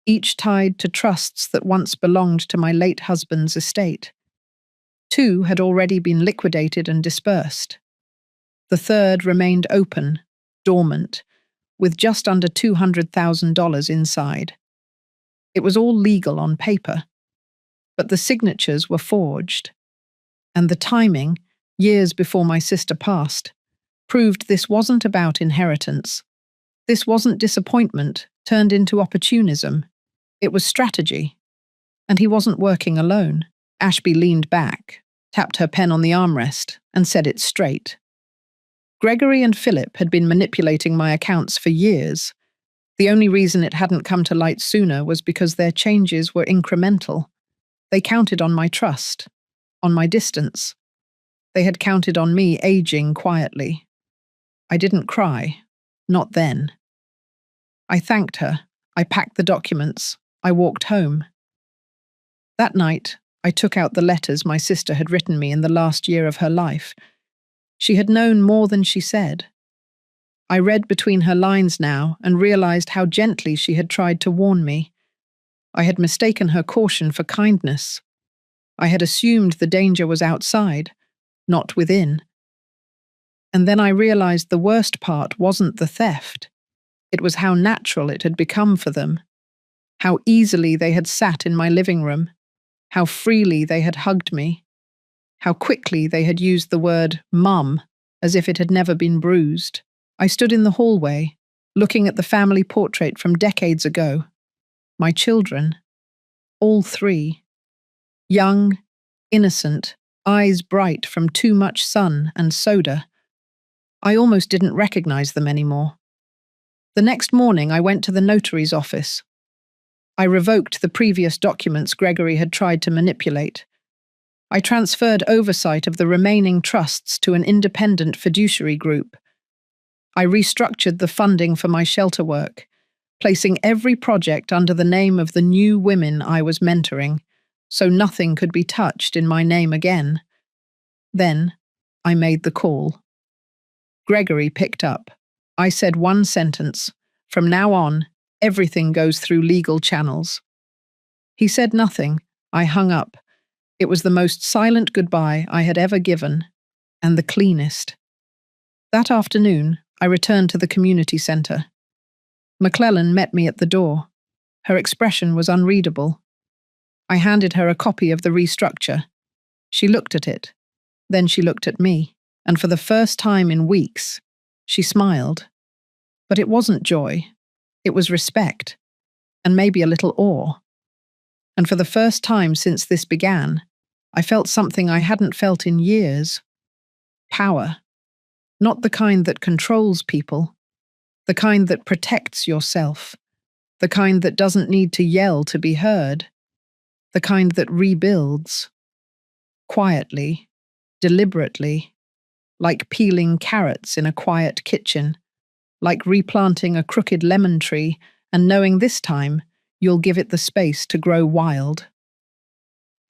Speaker 1: each tied to trusts that once belonged to my late husband's estate. 2 had already been liquidated and dispersed. The third remained open, dormant, with just under $200,000 inside. It was all legal on paper, but the signatures were forged. And the timing, years before my sister passed, proved this wasn't about inheritance. This wasn't disappointment turned into opportunism. It was strategy. And he wasn't working alone. Ashby leaned back, tapped her pen on the armrest, and said it straight. Gregory and Philip had been manipulating my accounts for years. The only reason it hadn't come to light sooner was because their changes were incremental. They counted on my trust, on my distance. They had counted on me aging quietly. I didn't cry, not then. I thanked her. I packed the documents. I walked home. That night, I took out the letters my sister had written me in the last year of her life. She had known more than she said. I read between her lines now and realized how gently she had tried to warn me. I had mistaken her caution for kindness. I had assumed the danger was outside, not within. And then I realized the worst part wasn't the theft. It was how natural it had become for them. How easily they had sat in my living room. How freely they had hugged me. How quickly they had used the word "mum" as if it had never been bruised. I stood in the hallway, looking at the family portrait from decades ago. My children, all 3. Young, innocent, eyes bright from too much sun and soda. I almost didn't recognize them anymore. The next morning I went to the notary's office. I revoked the previous documents Gregory had tried to manipulate. I transferred oversight of the remaining trusts to an independent fiduciary group. I restructured the funding for my shelter work, placing every project under the name of the new women I was mentoring, so nothing could be touched in my name again. Then, I made the call. Gregory picked up. I said one sentence. From now on, everything goes through legal channels. He said nothing. I hung up. It was the most silent goodbye I had ever given, and the cleanest. That afternoon, I returned to the community center. McClellan met me at the door. Her expression was unreadable. I handed her a copy of the restructure. She looked at it. Then she looked at me, and for the first time in weeks, she smiled. But it wasn't joy. It was respect, and maybe a little awe. And for the first time since this began, I felt something I hadn't felt in years. Power. Not the kind that controls people. The kind that protects yourself. The kind that doesn't need to yell to be heard. The kind that rebuilds. Quietly, deliberately, like peeling carrots in a quiet kitchen, like replanting a crooked lemon tree and knowing this time you'll give it the space to grow wild.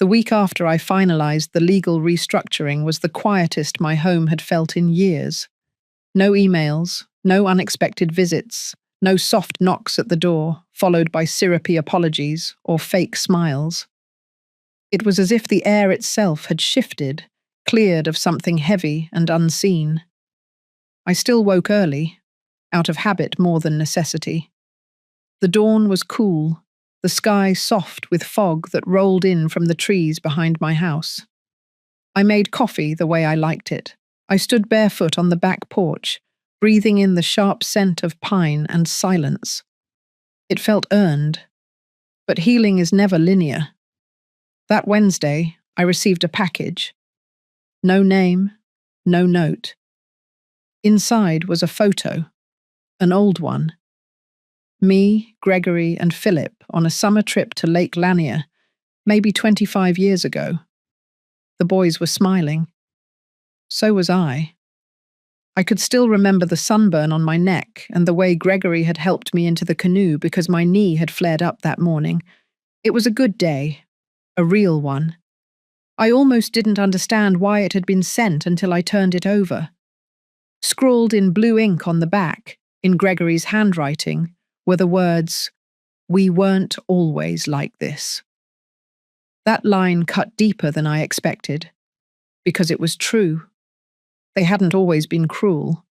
Speaker 1: The week after I finalized the legal restructuring was the quietest my home had felt in years. No emails, no unexpected visits, no soft knocks at the door, followed by syrupy apologies or fake smiles. It was as if the air itself had shifted, cleared of something heavy and unseen. I still woke early, out of habit more than necessity. The dawn was cool, the sky soft with fog that rolled in from the trees behind my house. I made coffee the way I liked it. I stood barefoot on the back porch, breathing in the sharp scent of pine and silence. It felt earned. But healing is never linear. That Wednesday, I received a package. No name, no note. Inside was a photo, an old one. Me, Gregory, and Philip on a summer trip to Lake Lanier, maybe 25 years ago. The boys were smiling. So was I. I could still remember the sunburn on my neck and the way Gregory had helped me into the canoe because my knee had flared up that morning. It was a good day, a real one. I almost didn't understand why it had been sent until I turned it over. Scrawled in blue ink on the back, in Gregory's handwriting, were the words, "We weren't always like this." That line cut deeper than I expected, because it was true. They hadn't always been cruel.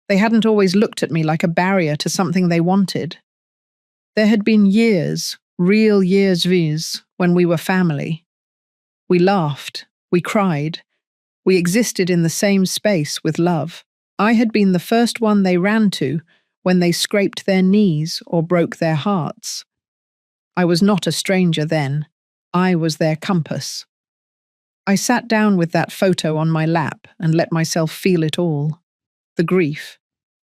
Speaker 1: They hadn't always looked at me like a barrier to something they wanted. There had been years, real years viz, when we were family. We laughed, we cried, we existed in the same space with love. I had been the first one they ran to when they scraped their knees or broke their hearts. I was not a stranger then. I was their compass. I sat down with that photo on my lap and let myself feel it all. The grief,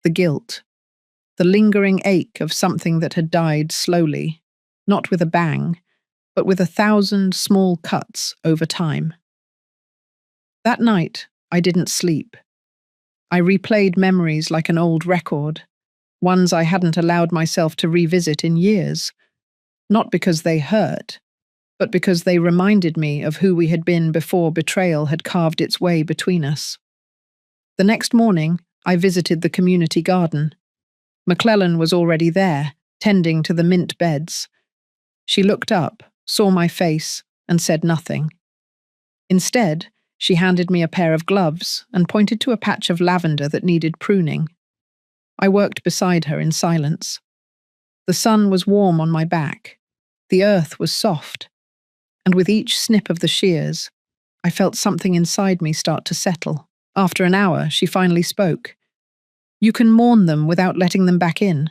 Speaker 1: the guilt, the lingering ache of something that had died slowly, not with a bang, but with 1,000 small cuts over time. That night, I didn't sleep. I replayed memories like an old record, ones I hadn't allowed myself to revisit in years, not because they hurt, but because they reminded me of who we had been before betrayal had carved its way between us. The next morning, I visited the community garden. McClellan was already there, tending to the mint beds. She looked up, saw my face, and said nothing. Instead, she handed me a pair of gloves and pointed to a patch of lavender that needed pruning. I worked beside her in silence. The sun was warm on my back. The earth was soft. And with each snip of the shears, I felt something inside me start to settle. After an hour, she finally spoke. "You can mourn them without letting them back in."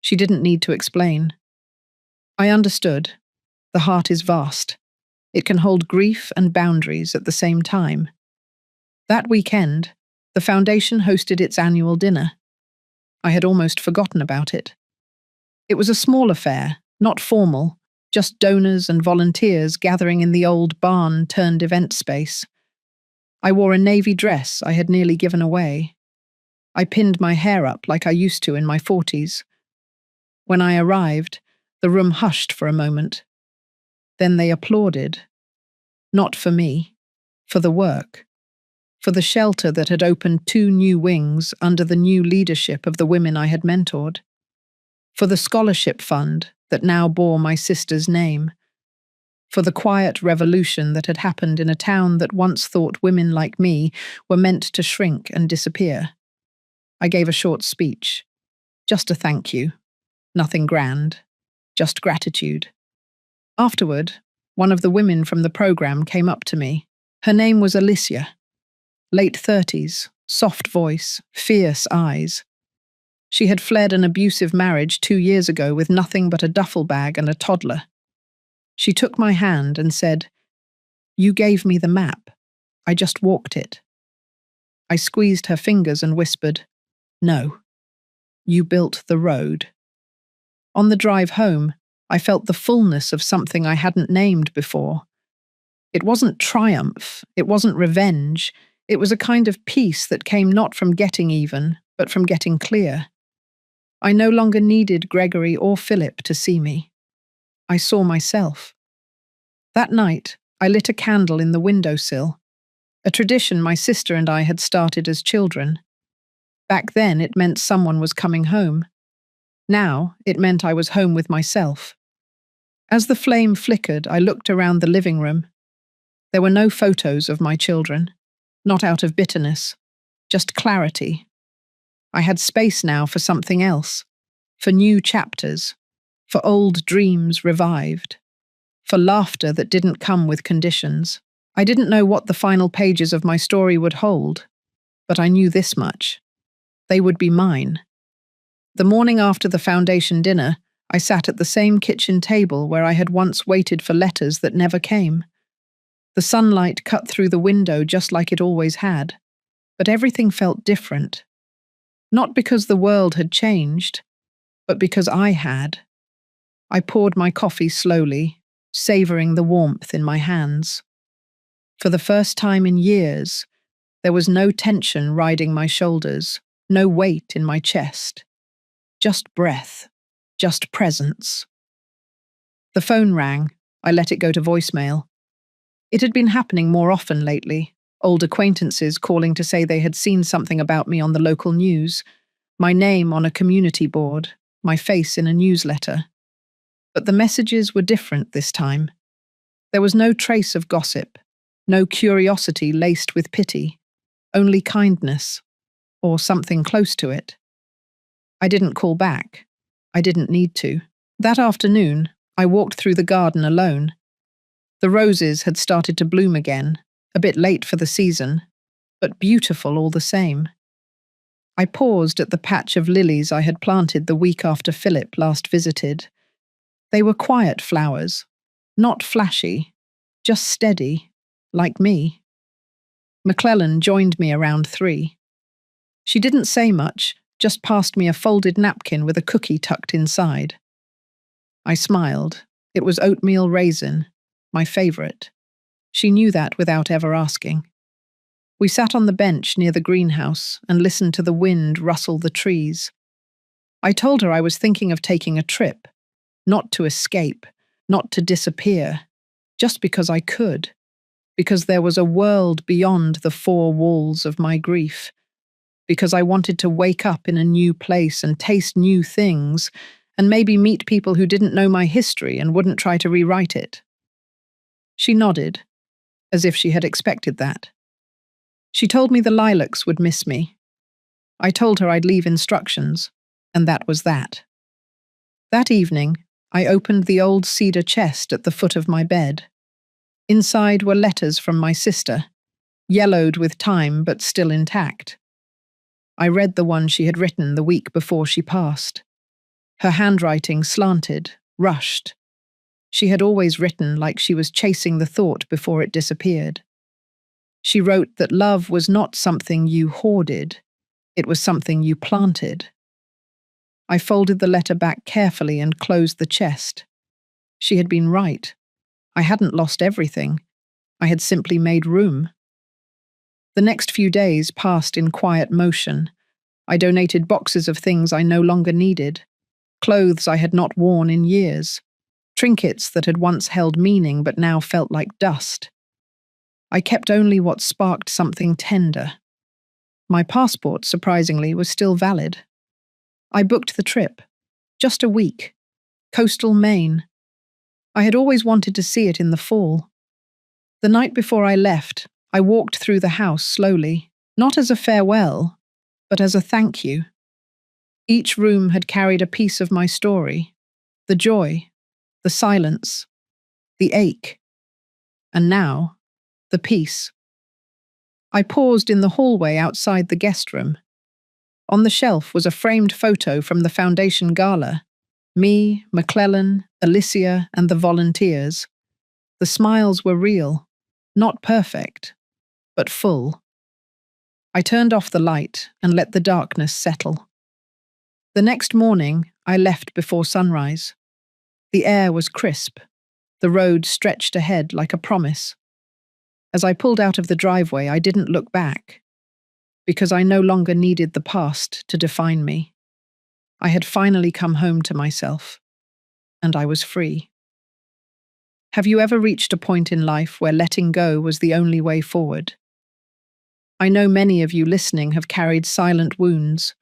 Speaker 1: She didn't need to explain. I understood. The heart is vast. It can hold grief and boundaries at the same time. That weekend, the foundation hosted its annual dinner. I had almost forgotten about it. It was a small affair, not formal, just donors and volunteers gathering in the old barn-turned-event space. I wore a navy dress I had nearly given away. I pinned my hair up like I used to in my 40s. When I arrived, the room hushed for a moment. Then they applauded. Not for me, for the work, for the shelter that had opened 2 new wings under the new leadership of the women I had mentored, for the scholarship fund that now bore my sister's name, for the quiet revolution that had happened in a town that once thought women like me were meant to shrink and disappear. I gave a short speech. Just a thank you. Nothing grand. Just gratitude. Afterward, one of the women from the program came up to me. Her name was Alicia. Late 30s, soft voice, fierce eyes. She had fled an abusive marriage 2 years ago with nothing but a duffel bag and a toddler. She took my hand and said, "You gave me the map. I just walked it." I squeezed her fingers and whispered, "No, you built the road." On the drive home, I felt the fullness of something I hadn't named before. It wasn't triumph, it wasn't revenge, it was a kind of peace that came not from getting even, but from getting clear. I no longer needed Gregory or Philip to see me. I saw myself. That night, I lit a candle in the windowsill, a tradition my sister and I had started as children. Back then, it meant someone was coming home. Now, it meant I was home with myself. As the flame flickered, I looked around the living room. There were no photos of my children, not out of bitterness, just clarity. I had space now for something else, for new chapters, for old dreams revived, for laughter that didn't come with conditions. I didn't know what the final pages of my story would hold, but I knew this much. They would be mine. The morning after the foundation dinner, I sat at the same kitchen table where I had once waited for letters that never came. The sunlight cut through the window just like it always had, but everything felt different. Not because the world had changed, but because I had. I poured my coffee slowly, savoring the warmth in my hands. For the first time in years, there was no tension riding my shoulders, no weight in my chest. Just breath, just presence. The phone rang. I let it go to voicemail. It had been happening more often lately, old acquaintances calling to say they had seen something about me on the local news, my name on a community board, my face in a newsletter. But the messages were different this time. There was no trace of gossip, no curiosity laced with pity, only kindness, or something close to it. I didn't call back. I didn't need to. That afternoon, I walked through the garden alone. The roses had started to bloom again, a bit late for the season, but beautiful all the same. I paused at the patch of lilies I had planted the week after Philip last visited. They were quiet flowers, not flashy, just steady, like me. McClellan joined me around 3. She didn't say much, just passed me a folded napkin with a cookie tucked inside. I smiled. It was oatmeal raisin, my favourite. She knew that without ever asking. We sat on the bench near the greenhouse and listened to the wind rustle the trees. I told her I was thinking of taking a trip, not to escape, not to disappear, just because I could, because there was a world beyond the 4 walls of my grief, because I wanted to wake up in a new place and taste new things, and maybe meet people who didn't know my history and wouldn't try to rewrite it. She nodded, as if she had expected that. She told me the lilacs would miss me. I told her I'd leave instructions, and that was that. That evening, I opened the old cedar chest at the foot of my bed. Inside were letters from my sister, yellowed with time but still intact. I read the one she had written the week before she passed. Her handwriting slanted, rushed. She had always written like she was chasing the thought before it disappeared. She wrote that love was not something you hoarded, it was something you planted. I folded the letter back carefully and closed the chest. She had been right. I hadn't lost everything. I had simply made room. The next few days passed in quiet motion. I donated boxes of things I no longer needed, clothes I had not worn in years, trinkets that had once held meaning but now felt like dust. I kept only what sparked something tender. My passport, surprisingly, was still valid. I booked the trip. Just a week. Coastal Maine. I had always wanted to see it in the fall. The night before I left, I walked through the house slowly, not as a farewell, but as a thank you. Each room had carried a piece of my story, the joy, the silence, the ache, and now, the peace. I paused in the hallway outside the guest room. On the shelf was a framed photo from the foundation gala. Me, McClellan, Alicia, and the volunteers. The smiles were real, not perfect, but full. I turned off the light and let the darkness settle. The next morning, I left before sunrise. The air was crisp. The road stretched ahead like a promise. As I pulled out of the driveway, I didn't look back, because I no longer needed the past to define me. I had finally come home to myself, and I was free. Have you ever reached a point in life where letting go was the only way forward? I know many of you listening have carried silent wounds,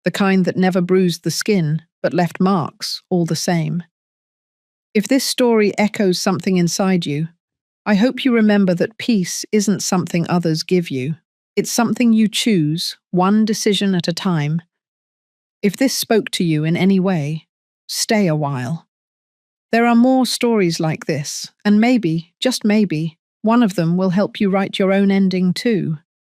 Speaker 1: the kind that never bruised the skin, but left marks all the same. If this story echoes something inside you, I hope you remember that peace isn't something others give you. It's something you choose, one decision at a time. If this spoke to you in any way, stay a while. There are more stories like this, and maybe, just maybe, one of them will help you write your own ending too.